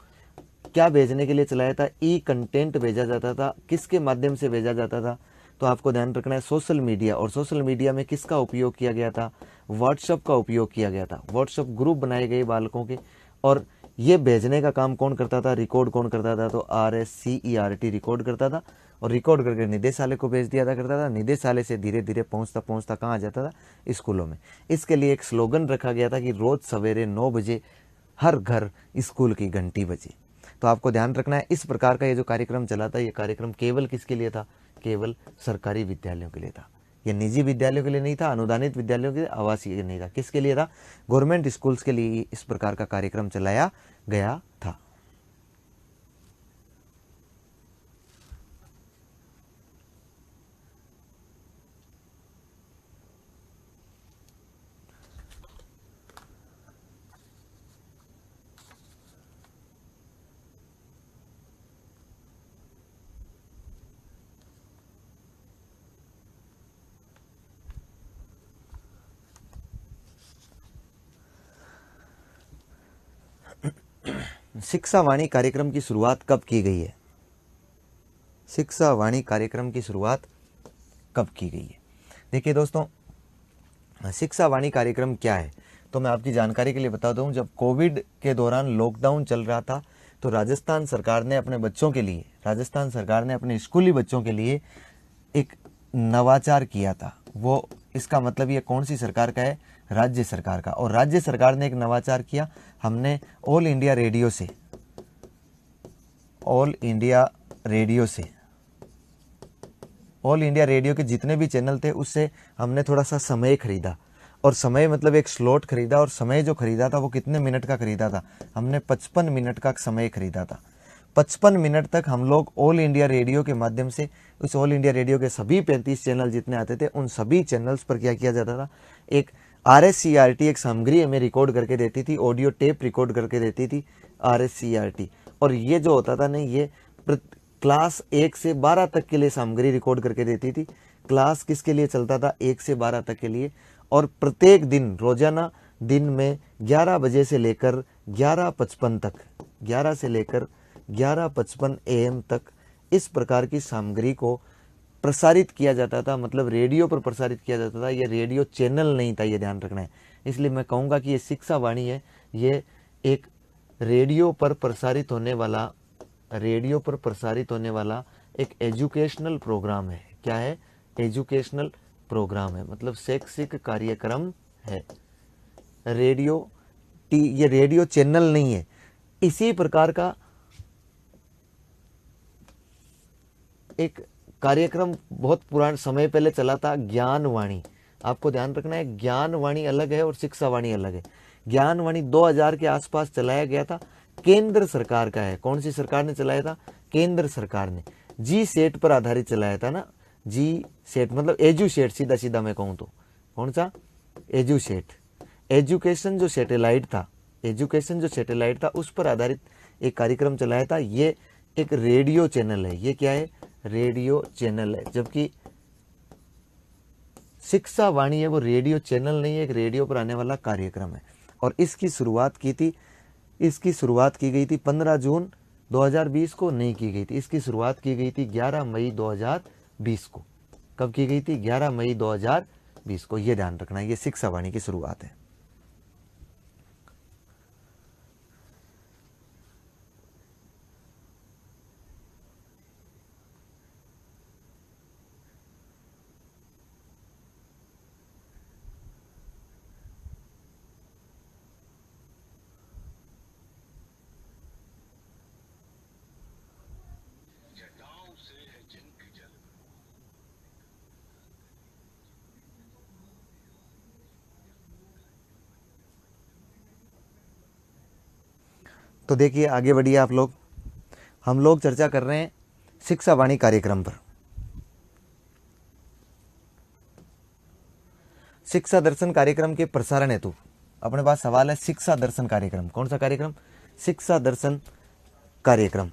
क्या भेजने के लिए चलाया था, ई कंटेंट भेजा जाता था। किसके माध्यम से भेजा जाता था, तो आपको ध्यान रखना है सोशल मीडिया। और सोशल मीडिया में किसका उपयोग किया गया था, व्हाट्सएप का उपयोग किया गया था। व्हाट्सएप ग्रुप बनाए गए बालकों के, और ये भेजने का काम कौन करता था, रिकॉर्ड कौन करता था, तो RSCERT रिकॉर्ड करता था। और रिकॉर्ड करके निदेशालय को भेज दिया करता था। निदेशालय से धीरे धीरे पहुंचता कहाँ आ जाता था, स्कूलों में। इसके लिए एक स्लोगन रखा गया था कि रोज सवेरे 9 बजे हर घर स्कूल की घंटी बजे। तो आपको ध्यान रखना है, इस प्रकार का ये जो कार्यक्रम चला था, ये कार्यक्रम केवल किसके लिए था, केवल सरकारी विद्यालयों के लिए था। ये निजी विद्यालयों के लिए नहीं था, अनुदानित विद्यालयों के लिए, आवासीय नहीं था। किसके लिए था, गवर्नमेंट स्कूल्स के लिए इस प्रकार का कार्यक्रम चलाया गया था। शिक्षा वाणी कार्यक्रम की शुरुआत कब की गई है। शिक्षा वाणी कार्यक्रम की शुरुआत कब की गई है? देखिए दोस्तों, शिक्षा वाणी कार्यक्रम क्या है, तो मैं आपकी जानकारी के लिए बता दूं, जब कोविड के दौरान लॉकडाउन चल रहा था तो राजस्थान सरकार ने अपने बच्चों के लिए, राजस्थान सरकार ने अपने स्कूली बच्चों के लिए एक नवाचार किया था। वो, इसका मतलब ये कौन सी सरकार का है? राज्य सरकार का। और राज्य सरकार ने एक नवाचार किया, हमने ऑल इंडिया रेडियो से, ऑल इंडिया रेडियो से, ऑल इंडिया रेडियो के जितने भी चैनल थे उससे हमने थोड़ा सा समय खरीदा। और समय मतलब एक स्लॉट खरीदा, और समय जो खरीदा था वो कितने मिनट का खरीदा था? हमने 55 मिनट का समय खरीदा था। 55 मिनट तक हम लोग ऑल इंडिया रेडियो के माध्यम से, उस ऑल इंडिया रेडियो के सभी 35 चैनल जितने आते थे उन सभी चैनल्स पर क्या किया जाता था? एक RSCRT एक सामग्री हमें रिकॉर्ड करके देती थी, ऑडियो टेप रिकॉर्ड करके देती थी RSCRT। और ये जो होता था ना, ये क्लास 1 से 12 तक के लिए सामग्री रिकॉर्ड करके देती थी। क्लास किसके लिए चलता था? 1 से 12 तक के लिए। और प्रत्येक दिन, रोजाना दिन में 11 बजे से लेकर 11:55 तक, 11 से लेकर 11:55 AM तक इस प्रकार की सामग्री को प्रसारित किया जाता था। मतलब रेडियो पर प्रसारित किया जाता था। ये रेडियो चैनल नहीं था, ये ध्यान रखना है। इसलिए मैं कहूँगा कि ये शिक्षा वाणी है, ये एक रेडियो पर प्रसारित होने वाला, रेडियो पर प्रसारित होने वाला एक एजुकेशनल प्रोग्राम है। क्या है? एजुकेशनल प्रोग्राम है, मतलब शैक्षिक कार्यक्रम है। रेडियो ये रेडियो चैनल नहीं है। इसी प्रकार का एक कार्यक्रम बहुत पुराने समय पहले चला था, ज्ञानवाणी। आपको ध्यान रखना है, ज्ञानवाणी अलग है और शिक्षा वाणी अलग है। ज्ञानवाणी 2000 के आसपास चलाया गया था, केंद्र सरकार का है। कौन सी सरकार ने चलाया था? केंद्र सरकार ने। जी सेट पर आधारित चलाया था ना, जी सेट मतलब एजू सेट, सीधा सीधा मैं कहूँ तो कौन सा? Edu set. एजुकेशन जो सैटेलाइट था, एजुकेशन जो सैटेलाइट था उस पर आधारित एक कार्यक्रम चलाया था। ये एक रेडियो चैनल है। ये क्या है? रेडियो चैनल है। जबकि शिक्षा वाणी है वो रेडियो चैनल नहीं है, एक रेडियो पर आने वाला कार्यक्रम है। और इसकी शुरुआत की थी, इसकी शुरुआत की गई थी 15 जून 2020 को नहीं की गई थी। इसकी शुरुआत की गई थी 11 मई 2020 को। कब की गई थी? 11 मई 2020 को। ये ध्यान रखना है, ये शिक्षा वाणी की शुरुआत है। तो देखिए, आगे बढ़िए आप लोग। हम लोग चर्चा कर रहे हैं शिक्षा वाणी कार्यक्रम पर। शिक्षा दर्शन कार्यक्रम के प्रसारण हेतु अपने पास सवाल है, शिक्षा दर्शन कार्यक्रम कौन सा कार्यक्रम? शिक्षा दर्शन कार्यक्रम।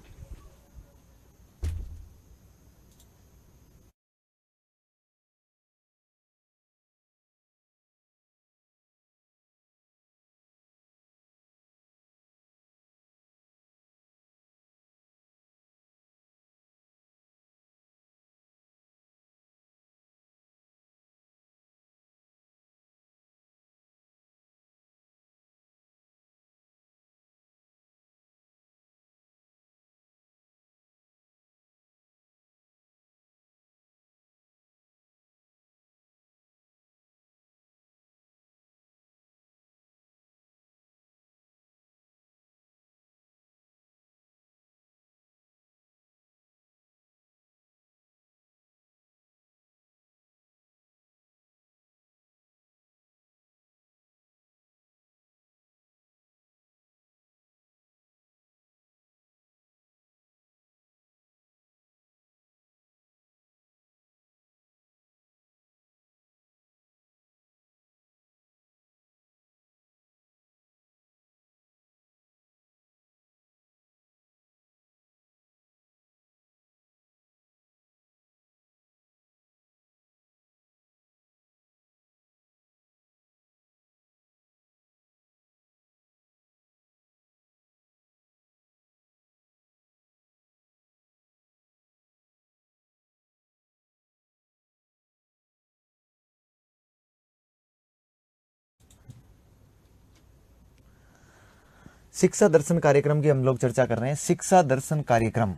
शिक्षा दर्शन कार्यक्रम की हम लोग चर्चा कर रहे हैं। शिक्षा दर्शन कार्यक्रम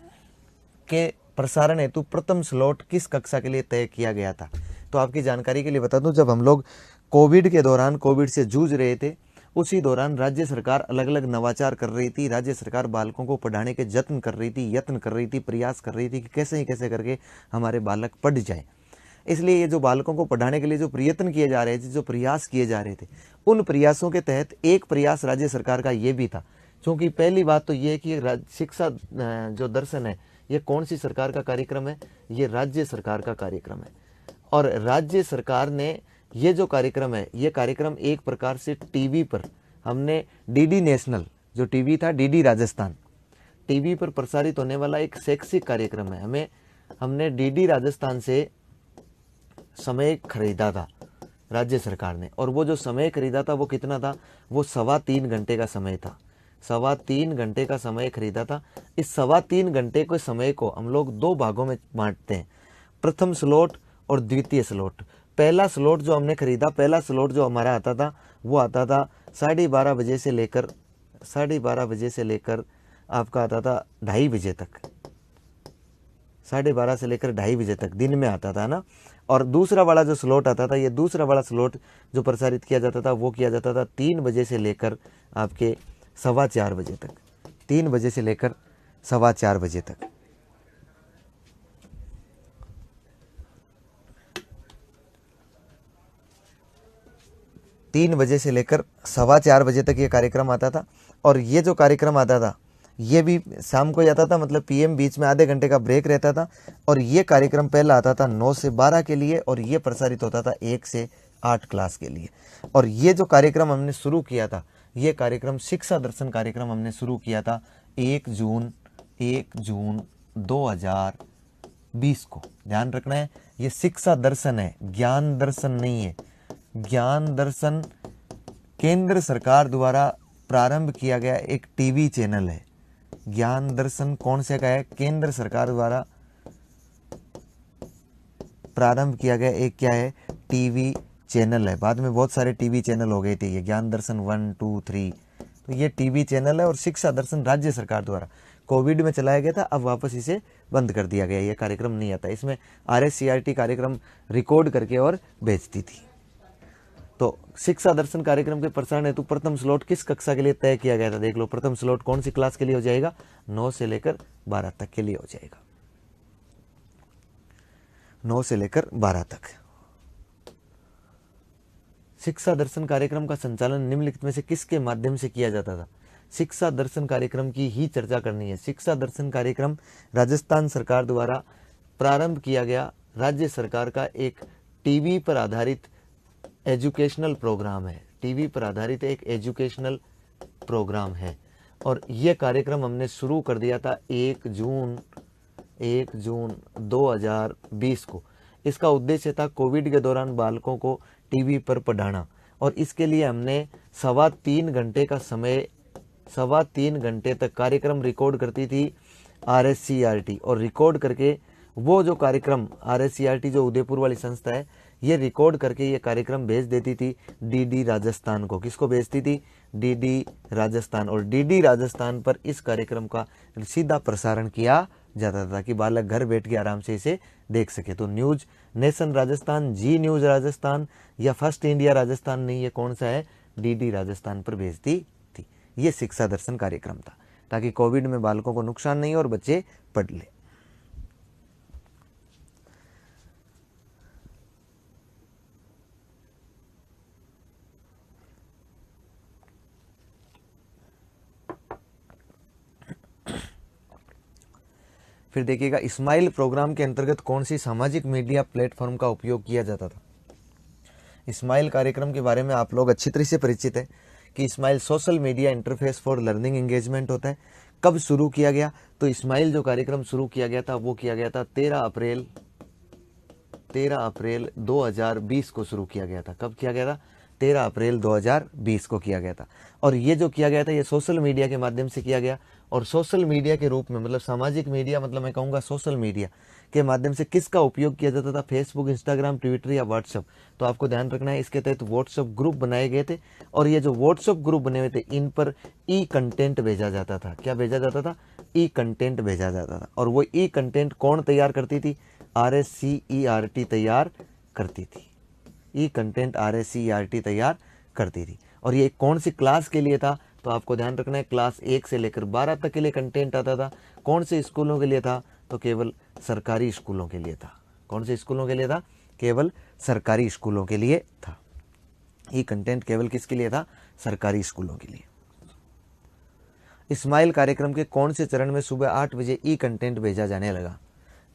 के प्रसारण हेतु प्रथम स्लॉट किस कक्षा के लिए तय किया गया था? तो आपकी जानकारी के लिए बता दूं, जब हम लोग कोविड के दौरान कोविड से जूझ रहे थे, उसी दौरान राज्य सरकार अलग अलग नवाचार कर रही थी। राज्य सरकार बालकों को पढ़ाने के यत्न कर रही थी, प्रयास कर रही थी कि कैसे ही कैसे करके हमारे बालक पढ़ जाए। इसलिए ये जो बालकों को पढ़ाने के लिए जो प्रयत्न किए जा रहे थे, जो प्रयास किए जा रहे थे, उन प्रयासों के तहत एक प्रयास राज्य सरकार का ये भी था। क्योंकि पहली बात तो ये है कि शिक्षा जो दर्शन है, ये कौन सी सरकार का कार्यक्रम है? ये राज्य सरकार का कार्यक्रम है। और राज्य सरकार ने ये जो कार्यक्रम है, ये कार्यक्रम एक प्रकार से टीवी पर हमने डीडी नेशनल जो टीवी था, डीडी राजस्थान टीवी पर प्रसारित होने वाला एक शैक्षिक कार्यक्रम है। हमने डीडी राजस्थान से समय खरीदा था राज्य सरकार ने, और वो जो समय खरीदा था वो कितना था? वो 3.25 घंटे का समय था। 3.25 घंटे का समय खरीदा था। इस 3.25 घंटे के समय को हम लोग 2 भागों में बांटते हैं, प्रथम स्लॉट और द्वितीय स्लॉट। पहला स्लॉट जो हमने खरीदा, पहला स्लॉट जो हमारा आता था, वो आता था 12:30 बजे से लेकर आपका आता था 2:30 बजे तक, 12:30 से लेकर 2:30 बजे तक दिन में आता था ना। और दूसरा वाला जो स्लॉट आता था, ये दूसरा वाला स्लॉट जो प्रसारित किया जाता था, वो किया जाता था 3 बजे से लेकर आपके 4:15 बजे तक, 3 बजे से लेकर 4:15 बजे तक। तीन बजे से लेकर 4:15 बजे तक ये कार्यक्रम आता था। और ये जो कार्यक्रम आता था, ये भी शाम को ही आता था, मतलब पीएम, बीच में आधे घंटे का ब्रेक रहता था। और ये कार्यक्रम पहला आता था 9 से 12 के लिए, और ये प्रसारित होता था 1 से 8 क्लास के लिए। और ये जो कार्यक्रम हमने शुरू किया था, ये कार्यक्रम शिक्षा दर्शन कार्यक्रम हमने शुरू किया था 1 जून 2020 को। ध्यान रखना है, ये शिक्षा दर्शन है, ज्ञान दर्शन नहीं है। ज्ञान दर्शन केंद्र सरकार द्वारा प्रारंभ किया गया एक टीवी चैनल है। ज्ञान दर्शन कौन से का है? केंद्र सरकार द्वारा प्रारंभ किया गया एक क्या है? टीवी चैनल है। बाद में बहुत सारे टीवी चैनल हो गए थे, ये ज्ञान दर्शन 1, 2, 3, तो ये टीवी चैनल है। और शिक्षा दर्शन राज्य सरकार द्वारा कोविड में चलाया गया था, अब वापस इसे बंद कर दिया गया। ये कार्यक्रम नहीं आता, इसमें RSCRT कार्यक्रम रिकॉर्ड करके और भेजती थी। तो शिक्षा दर्शन कार्यक्रम के प्रसारण हेतु प्रथम स्लॉट किस कक्षा के लिए तय किया गया था? देख लो, प्रथम स्लॉट कौन सी क्लास के लिए हो जाएगा? 9 से लेकर 12 तक के लिए हो जाएगा, 9 से लेकर 12 तक। शिक्षा दर्शन कार्यक्रम का संचालन निम्नलिखित में से किसके माध्यम से किया जाता था? शिक्षा दर्शन कार्यक्रम की ही चर्चा करनी है। शिक्षा दर्शन कार्यक्रम राजस्थान सरकार द्वारा प्रारंभ किया गया राज्य सरकार का एक टीवी पर आधारित एजुकेशनल प्रोग्राम है। टीवी पर आधारित एक एजुकेशनल प्रोग्राम है। और ये कार्यक्रम हमने शुरू कर दिया था 1 जून 2020 को। इसका उद्देश्य था कोविड के दौरान बालकों को टीवी पर पढ़ाना। और इसके लिए हमने 3.25 घंटे का समय, 3.25 घंटे तक कार्यक्रम रिकॉर्ड करती थी RSCRT। और रिकॉर्ड करके वो जो कार्यक्रम RSCRT जो उदयपुर वाली संस्था है, ये रिकॉर्ड करके ये कार्यक्रम भेज देती थी डीडी राजस्थान को। किसको भेजती थी? डीडी राजस्थान। और डीडी राजस्थान पर इस कार्यक्रम का सीधा प्रसारण किया जाता था कि बालक घर बैठ के आराम से इसे देख सके। तो न्यूज नेशन राजस्थान, जी न्यूज राजस्थान या फर्स्ट इंडिया राजस्थान नहीं, ये कौन सा है? डीडी राजस्थान पर भेजती थी। ये शिक्षा दर्शन कार्यक्रम था, ताकि कोविड में बालकों को नुकसान नहीं हो और बच्चे पढ़ ले। फिर देखिएगा, स्माइल प्रोग्राम के अंतर्गत कौन सी सामाजिक मीडिया प्लेटफॉर्म का उपयोग किया जाता था? स्माइल कार्यक्रम के बारे में आप लोग अच्छी तरह से परिचित है कि smile social media interface for learning engagement होता है। कब शुरू किया गया? तो स्माइल जो कार्यक्रम शुरू किया गया था, वो किया गया था 13 अप्रैल 2020 को शुरू किया गया था। कब किया गया था? 13 अप्रैल 2020 को किया गया था। और ये जो किया गया था, ये सोशल मीडिया के माध्यम से किया गया। और सोशल मीडिया के रूप में, मतलब सामाजिक मीडिया, मतलब मैं कहूँगा सोशल मीडिया के माध्यम से किसका उपयोग किया जाता था? फेसबुक, इंस्टाग्राम, ट्विटर या व्हाट्सएप। तो आपको ध्यान रखना है, इसके तहत व्हाट्सएप ग्रुप बनाए गए थे और ये जो व्हाट्सएप ग्रुप बने हुए थे इन पर ई कंटेंट भेजा जाता था। क्या भेजा जाता था? ई कंटेंट भेजा जाता था। और वो ई कंटेंट कौन तैयार करती थी? RSCERT तैयार करती थी। ई कंटेंट RSCERT तैयार करती थी। और ये कौन सी क्लास के लिए था? तो आपको ध्यान रखना है, क्लास 1 से लेकर 12 तक के लिए कंटेंट आता था। कौन से स्कूलों के लिए था? तो केवल सरकारी स्कूलों के लिए था। कौन से स्कूलों के लिए था? केवल सरकारी स्कूलों के लिए था। ये कंटेंट केवल किसके लिए था? सरकारी स्कूलों के लिए। इस्माइल कार्यक्रम के कौन से चरण में सुबह 8 बजे ई कंटेंट भेजा जाने लगा?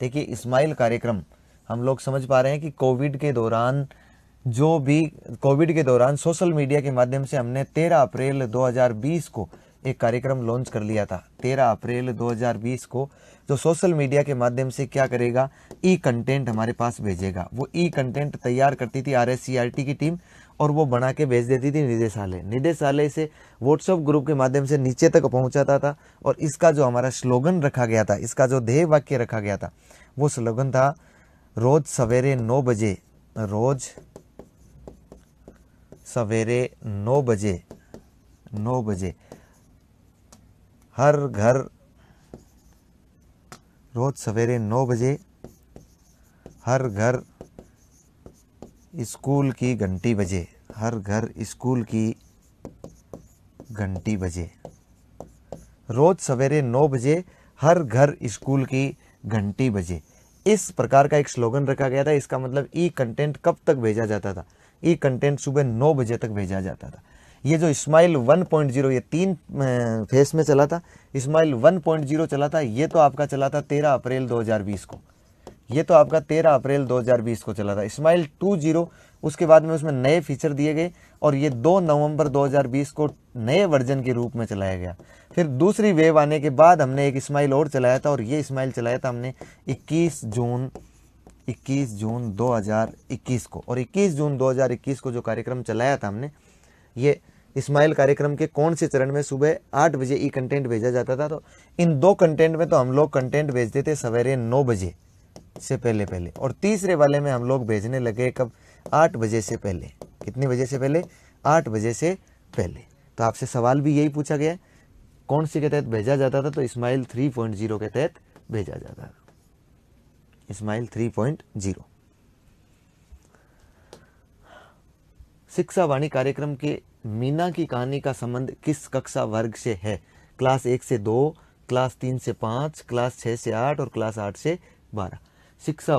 देखिए, इस्माइल कार्यक्रम हम लोग समझ पा रहे हैं कि कोविड के दौरान सोशल मीडिया के माध्यम से हमने 13 अप्रैल 2020 को एक कार्यक्रम लॉन्च कर लिया था। 13 अप्रैल 2020 को जो सोशल मीडिया के माध्यम से क्या करेगा? ई कंटेंट हमारे पास भेजेगा। वो ई कंटेंट तैयार करती थी RSCERT की टीम और वो बना के भेज देती थी निदेशालय। निदेशालय से व्हाट्सएप ग्रुप के माध्यम से नीचे तक पहुंचाता था। और इसका जो हमारा स्लोगन रखा गया था, इसका जो ध्येय वाक्य रखा गया था, वो स्लोगन था रोज सवेरे 9 बजे, रोज सवेरे 9 बजे हर घर, रोज सवेरे 9 बजे हर घर स्कूल की घंटी बजे, हर घर स्कूल की घंटी बजे, रोज सवेरे 9 बजे हर घर स्कूल की घंटी बजे। इस प्रकार का एक स्लोगन रखा गया था। इसका मतलब ई कंटेंट कब तक भेजा जाता था? ई कंटेंट सुबह 9 बजे तक भेजा जाता था। ये जो इस्माइल 1.0, ये 3 फेस में चला था। इस्माइल 1.0 चला था, ये तो आपका चला था 13 अप्रैल 2020 को। ये तो आपका 13 अप्रैल 2020 को चला था। इस्माइल 2.0 उसके बाद में उसमें नए फीचर दिए गए और ये 2 नवंबर 2020 को नए वर्जन के रूप में चलाया गया। फिर दूसरी वेव आने के बाद हमने एक इस्माइल और चलाया था और ये इस्माइल चलाया था हमने 21 जून 2021 को। और 21 जून 2021 को जो कार्यक्रम चलाया था हमने, ये इस्माइल कार्यक्रम के कौन से चरण में सुबह 8 बजे ई कंटेंट भेजा जाता था? तो इन 2 कंटेंट में तो हम लोग कंटेंट भेजते थे सवेरे 9 बजे से पहले और तीसरे वाले में हम लोग भेजने लगे कब? 8 बजे से पहले। कितनी बजे से पहले? 8 बजे से पहले। तो आपसे सवाल भी यही पूछा गया, कौन सी के तहत भेजा जाता था? तो इस्माइल 3.0 के तहत भेजा जाता था। इस्माइल 3.0। शिक्षा वाणी कार्यक्रम के मीना की कहानी का संबंध किस कक्षा वर्ग से है? क्लास 1 से 2, क्लास 3 से 5, क्लास 6 से 8 और क्लास 8 से 12। शिक्षा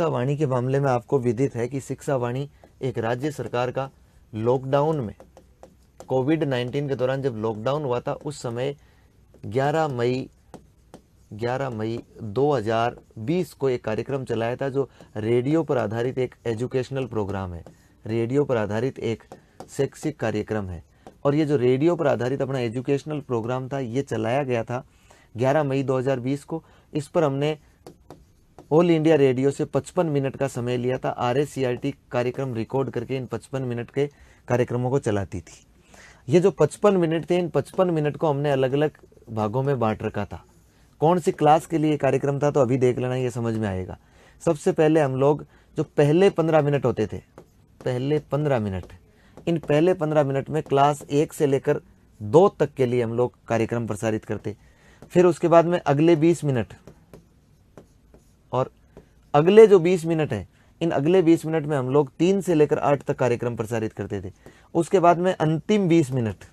वाणी के मामले में आपको विदित है कि शिक्षा वाणी एक राज्य सरकार का लॉकडाउन में, कोविड-19 के दौरान जब लॉकडाउन हुआ था उस समय 11 मई 2020 को एक कार्यक्रम चलाया था जो रेडियो पर आधारित एक एजुकेशनल प्रोग्राम है। रेडियो पर आधारित एक शैक्षिक कार्यक्रम है। और ये जो रेडियो पर आधारित अपना एजुकेशनल प्रोग्राम था, ये चलाया गया था 11 मई 2020 को। इस पर हमने ऑल इंडिया रेडियो से 55 मिनट का समय लिया था। RSCERT कार्यक्रम रिकॉर्ड करके इन 55 मिनट के कार्यक्रमों को चलाती थी। ये जो 55 मिनट थे, इन 55 मिनट को हमने अलग अलग भागों में बांट रखा था। कौन सी क्लास के लिए कार्यक्रम था? तो अभी देख लेना, ये समझ में आएगा। सबसे पहले हम लोग जो पहले 15 मिनट होते थे, पहले 15 मिनट, इन पहले 15 मिनट में क्लास 1 से लेकर 2 तक के लिए हम लोग कार्यक्रम प्रसारित करते। फिर उसके बाद में अगले 20 मिनट और अगले जो 20 मिनट है, इन अगले 20 मिनट में हम लोग 3 से लेकर 8 तक कार्यक्रम प्रसारित करते थे। उसके बाद में अंतिम 20 मिनट,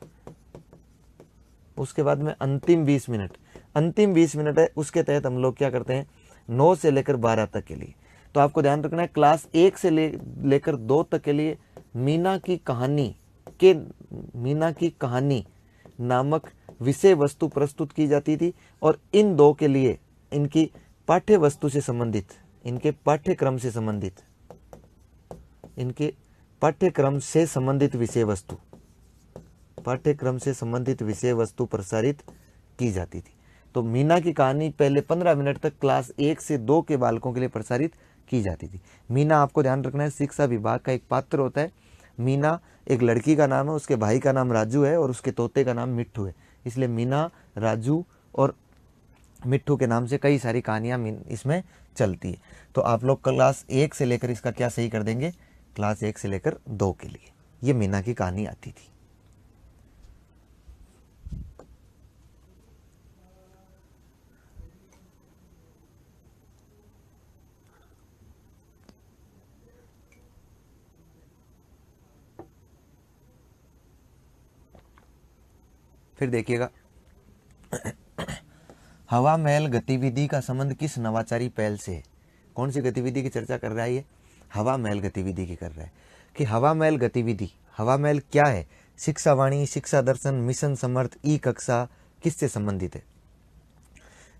उसके बाद में अंतिम 20 मिनट, अंतिम 20 मिनट है, उसके तहत हम लोग क्या करते हैं? 9 से लेकर 12 तक के लिए। तो आपको ध्यान रखना है, क्लास 1 से लेकर 2 तक के लिए मीना की कहानी नामक विषय वस्तु प्रस्तुत की जाती थी। और इन 2 के लिए इनकी पाठ्य वस्तु से संबंधित, इनके पाठ्यक्रम से संबंधित, इनके पाठ्यक्रम से संबंधित विषय वस्तु, पाठ्यक्रम से संबंधित विषय वस्तु प्रसारित की जाती थी। तो मीना की कहानी पहले 15 मिनट तक क्लास 1 से 2 के बालकों के लिए प्रसारित की जाती थी। मीना, आपको ध्यान रखना है, शिक्षा विभाग का एक पात्र होता है। मीना एक लड़की का नाम है, उसके भाई का नाम राजू है और उसके तोते का नाम मिट्ठू है, इसलिए मीना राजू और मिट्ठू के नाम से कई सारी कहानियाँ इसमें चलती है। तो आप लोग क्लास 1 से लेकर इसका क्या सही कर देंगे, क्लास 1 से लेकर 2 के लिए ये मीना की कहानी आती थी। फिर देखिएगा, हवा महल गतिविधि का संबंध किस नवाचारी पहल से है। कौन सी गतिविधि की चर्चा कर रहा है ये, हवा महल गतिविधि की कर रहा है कि हवा महल गतिविधि, हवा महल क्या है, शिक्षा वाणी, शिक्षा दर्शन, मिशन समर्थ, ई कक्षा किससे संबंधित है।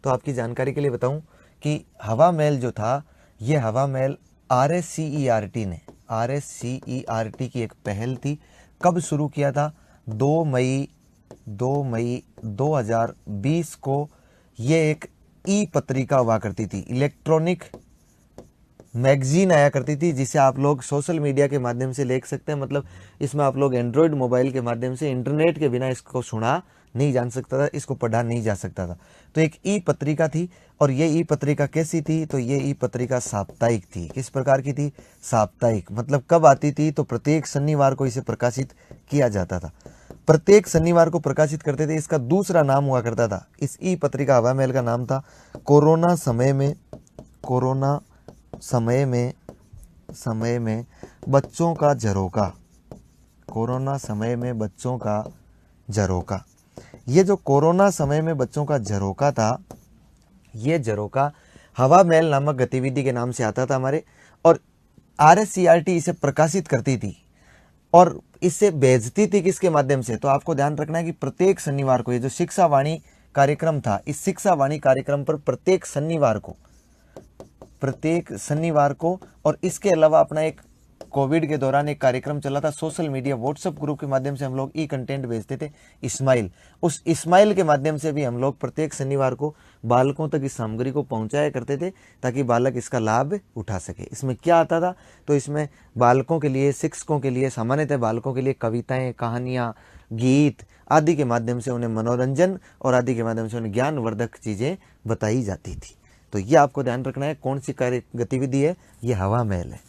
तो आपकी जानकारी के लिए बताऊं कि हवा महल जो था, ये हवा महल RSCERT ने, RSCERT की एक पहल थी। कब शुरू किया था, 2 मई 2020 को। ये एक ई पत्रिका हुआ करती थी, इलेक्ट्रॉनिक मैगजीन आया करती थी, जिसे आप लोग सोशल मीडिया के माध्यम से देख सकते हैं। मतलब इसमें आप लोग एंड्रॉयड मोबाइल के माध्यम से, इंटरनेट के बिना इसको सुना नहीं जान सकता था, इसको पढ़ा नहीं जा सकता था। तो एक ई पत्रिका थी, और ये ई पत्रिका कैसी थी, तो ये ई पत्रिका साप्ताहिक थी। किस प्रकार की थी, साप्ताहिक। मतलब कब आती थी, तो प्रत्येक शनिवार को इसे प्रकाशित किया जाता था, प्रत्येक शनिवार को प्रकाशित करते थे। इसका दूसरा नाम हुआ करता था, इस ई पत्रिका हवा महल का नाम था कोरोना समय में बच्चों का झरोका, कोरोना समय में बच्चों का झरोका। ये जो कोरोना समय में बच्चों का झरोका था, ये झरोका हवा महल नामक गतिविधि के नाम से आता था हमारे, और RSCERT इसे प्रकाशित करती थी और इससे भेजती थी किसके माध्यम से। तो आपको ध्यान रखना है कि प्रत्येक शनिवार को ये जो शिक्षा वाणी कार्यक्रम था, इस शिक्षा वाणी कार्यक्रम पर प्रत्येक शनिवार को, और इसके अलावा अपना एक कोविड के दौरान एक कार्यक्रम चला था सोशल मीडिया व्हाट्सएप ग्रुप के माध्यम से हम लोग ई कंटेंट भेजते थे, इस्माइल। उस इस्माइल के माध्यम से भी हम लोग प्रत्येक शनिवार को बालकों तक इस सामग्री को पहुंचाया करते थे, ताकि बालक इसका लाभ उठा सके। इसमें क्या आता था, तो इसमें बालकों के लिए, शिक्षकों के लिए, सामान्यतः बालकों के लिए कविताएं, कहानियाँ, गीत आदि के माध्यम से उन्हें मनोरंजन और आदि के माध्यम से उन्हें ज्ञानवर्धक चीज़ें बताई जाती थी। तो ये आपको ध्यान रखना है, कौन सी कार्य गतिविधि है, ये हवा महल है।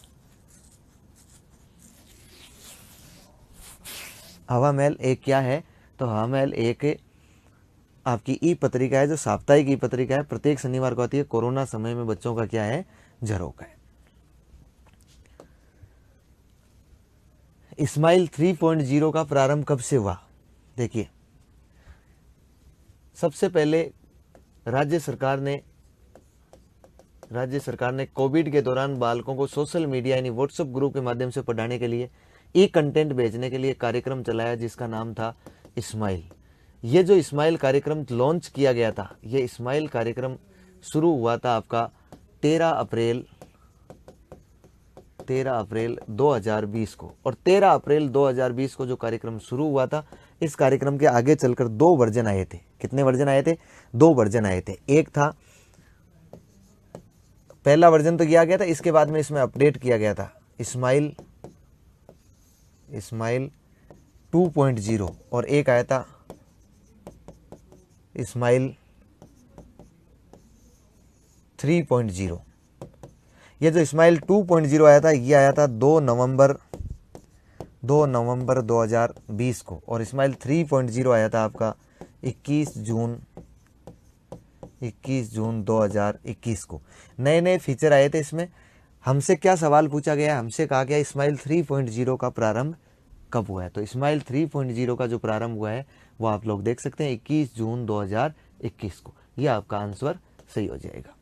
हवा महल एक क्या है, तो हवा महल एक आपकी ई पत्रिका है, जो साप्ताहिक ई पत्रिका है, प्रत्येक शनिवार को आती है। कोरोना समय में बच्चों का क्या है, झरोका है। इस्माइल 3.0 का प्रारंभ कब से हुआ, देखिए सबसे पहले राज्य सरकार ने कोविड के दौरान बालकों को सोशल मीडिया यानी व्हाट्सएप ग्रुप के माध्यम से पढ़ाने के लिए, ई कंटेंट भेजने के लिए कार्यक्रम चलाया, जिसका नाम था इस्माइल। ये जो इस्माइल कार्यक्रम लॉन्च किया गया था, ये इस्माइल कार्यक्रम शुरू हुआ था आपका 13 अप्रैल 2020 को। और 13 अप्रैल 2020 को जो कार्यक्रम शुरू हुआ था, इस कार्यक्रम के आगे चलकर 2 वर्जन आए थे। कितने वर्जन आए थे, 2 वर्जन आए थे। एक था, पहला वर्जन तो किया गया था, इसके बाद में इसमें अपडेट किया गया था, इस्माइल 2.0, और एक आया था इस्माइल 3.0। ये जो इस्माइल 2.0 आया था, ये आया था 2 नवंबर 2020 को, और इस्माइल 3.0 आया था आपका 21 जून 2021 को। नए नए फीचर आए थे इसमें। हमसे क्या सवाल पूछा गया, हमसे कहा गया इस्माइल 3.0 का प्रारंभ कब हुआ है। तो इस्माइल 3.0 का जो प्रारंभ हुआ है वो आप लोग देख सकते हैं 21 जून 2021 को। ये आपका आंसर सही हो जाएगा।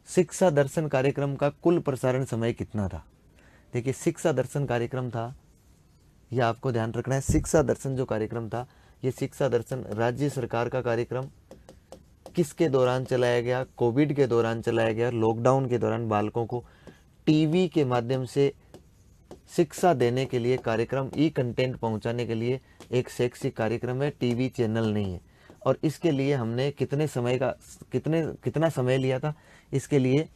शिक्षा दर्शन कार्यक्रम का कुल प्रसारण समय कितना था। देखिए शिक्षा दर्शन कार्यक्रम था, ये आपको ध्यान रखना है। शिक्षा दर्शन जो कार्यक्रम था, ये शिक्षा दर्शन राज्य सरकार का कार्यक्रम किसके दौरान चलाया गया, कोविड के दौरान चलाया गया। लॉकडाउन के दौरान बालकों को टीवी के माध्यम से शिक्षा देने के लिए कार्यक्रम, ई कंटेंट पहुंचाने के लिए एक शैक्षिक कार्यक्रम है, टीवी चैनल नहीं है। और इसके लिए हमने कितना समय लिया था, इसके लिए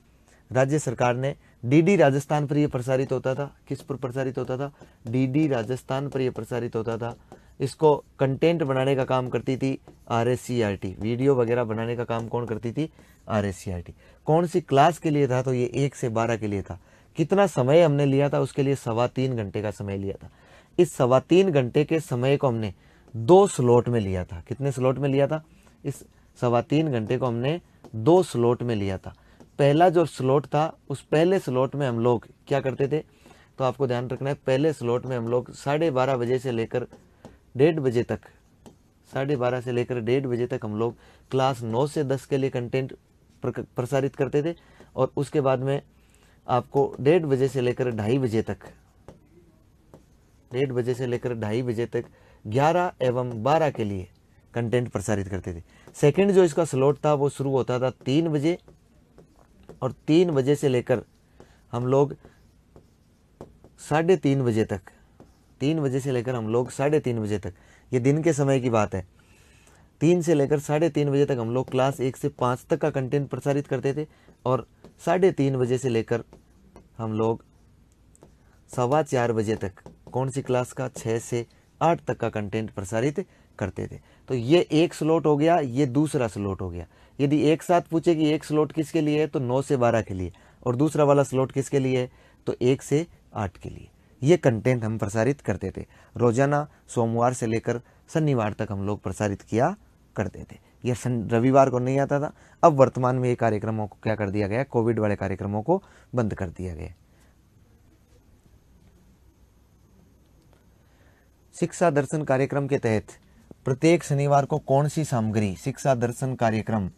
राज्य सरकार ने डीडी राजस्थान पर ये प्रसारित होता था। किस पर प्रसारित होता था? डीडी राजस्थान पर ये प्रसारित होता था। इसको कंटेंट बनाने का काम करती थी RSCRT, वीडियो वगैरह बनाने का काम कौन करती थी? RSCRT। कौन सी क्लास के लिए था? तो ये 1 से 12 के लिए था। कितना समय हमने लिया था? उसके लिए 3.25 घंटे का समय लिया था। इस 3.25 घंटे के समय को हमने 2 स्लॉट में लिया था। कितने स्लॉट में लिया था? इस 3.25 घंटे को हमने 2 स्लॉट में लिया था। पहला जो स्लॉट था, उस पहले स्लॉट में हम लोग क्या करते थे? तो आपको ध्यान रखना है, पहले स्लॉट में हम लोग 12:30 बजे से लेकर 1:30 बजे तक, 12:30 से लेकर 1:30 बजे तक हम लोग क्लास 9 से 10 के लिए कंटेंट प्रसारित करते थे। और उसके बाद में आपको 1:30 बजे से लेकर 2:30 बजे तक, 1:30 बजे से लेकर 2:30 बजे तक 11 एवं 12 के लिए कंटेंट प्रसारित करते थे। सेकंड जो इसका स्लॉट था वो शुरू होता था 3 बजे, और 3 बजे से लेकर हम लोग 3:30 बजे तक, 3 बजे से लेकर हम लोग 3:30 बजे तक, ये दिन के समय की बात है, 3 से लेकर 3:30 बजे तक हम लोग क्लास 1 से 5 तक का कंटेंट प्रसारित करते थे। और 3:30 बजे से लेकर हम लोग 4:15 बजे तक कौन सी क्लास का? 6 से 8 तक का कंटेंट प्रसारित करते थे। तो ये एक स्लॉट हो गया, ये दूसरा स्लॉट हो गया। यदि एक साथ पूछे कि एक स्लॉट किसके लिए है, तो 9 से 12 के लिए, और दूसरा वाला स्लॉट किसके लिए है? तो 1 से 8 के लिए। ये कंटेंट हम प्रसारित करते थे रोजाना, सोमवार से लेकर शनिवार तक हम लोग प्रसारित किया करते थे। यह रविवार को नहीं आता था। अब वर्तमान में ये कार्यक्रमों को क्या कर दिया गया? कोविड वाले कार्यक्रमों को बंद कर दिया गया। शिक्षा दर्शन कार्यक्रम के तहत प्रत्येक शनिवार को कौन सी सामग्री? शिक्षा दर्शन कार्यक्रम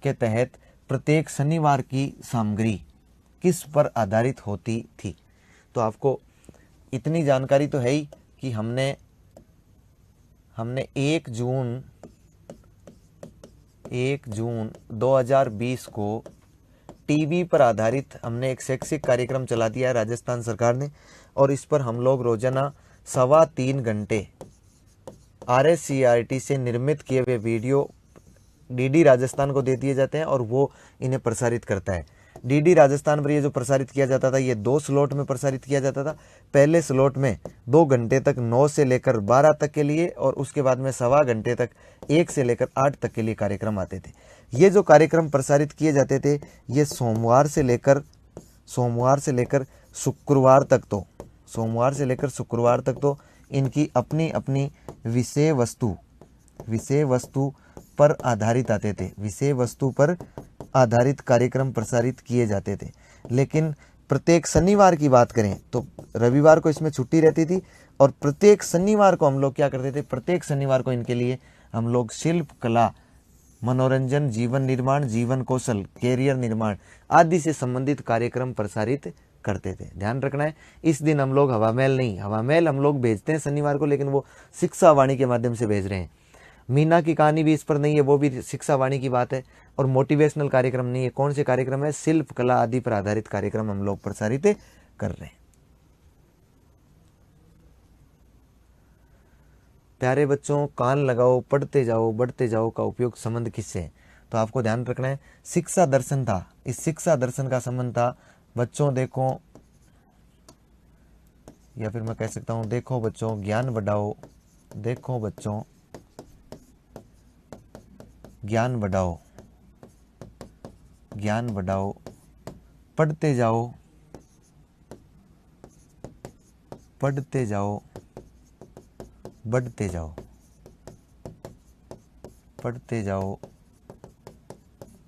के तहत प्रत्येक शनिवार की सामग्री किस पर आधारित होती थी? तो आपको इतनी जानकारी तो है ही कि हमने 1 जून 2020 को टीवी पर आधारित हमने एक शैक्षिक कार्यक्रम चला दिया है राजस्थान सरकार ने, और इस पर हम लोग रोजाना 3.25 घंटे RSCRT से निर्मित किए हुए वीडियो डीडी राजस्थान को दे दिए जाते हैं, और वो इन्हें प्रसारित करता है। डीडी राजस्थान पर ये जो प्रसारित किया जाता था, ये 2 स्लॉट में प्रसारित किया जाता था। पहले स्लॉट में 2 घंटे तक 9 से लेकर 12 तक के लिए, और उसके बाद में 1.25 घंटे तक 1 से लेकर 8 तक के लिए कार्यक्रम आते थे। ये जो कार्यक्रम प्रसारित किए जाते थे, ये सोमवार से लेकर शुक्रवार तक तो इनकी अपनी अपनी विषय वस्तु पर आधारित आते थे। विषय वस्तु पर आधारित कार्यक्रम प्रसारित किए जाते थे। लेकिन प्रत्येक शनिवार की बात करें तो रविवार को इसमें छुट्टी रहती थी, और प्रत्येक शनिवार को हम लोग क्या करते थे? प्रत्येक शनिवार को इनके लिए हम लोग शिल्प कला, मनोरंजन, जीवन निर्माण, जीवन कौशल, कैरियर निर्माण आदि से संबंधित कार्यक्रम प्रसारित करते थे। ध्यान रखना है, इस दिन हम लोग हवा महल हम लोग भेजते हैं शनिवार को, लेकिन वो शिक्षा वाणी के माध्यम से भेज रहे हैं। मीना की कहानी भी इस पर नहीं है, वो भी शिक्षा वाणी की बात है, और मोटिवेशनल कार्यक्रम नहीं है। कौन से कार्यक्रम है? शिल्प कला आदि पर आधारित कार्यक्रम हम लोग प्रसारित कर रहे हैं। प्यारे बच्चों, कान लगाओ, पढ़ते जाओ, बढ़ते जाओ का उपयोग संबंध किससे है? तो आपको ध्यान रखना है, शिक्षा दर्शन था। इस शिक्षा दर्शन का संबंध था बच्चों देखो, या फिर मैं कह सकता हूं देखो बच्चों ज्ञान बढ़ाओ, देखो बच्चों ज्ञान बढ़ाओ, ज्ञान बढ़ाओ, पढ़ते जाओ, पढ़ते जाओ, बढ़ते जाओ, पढ़ते जाओ,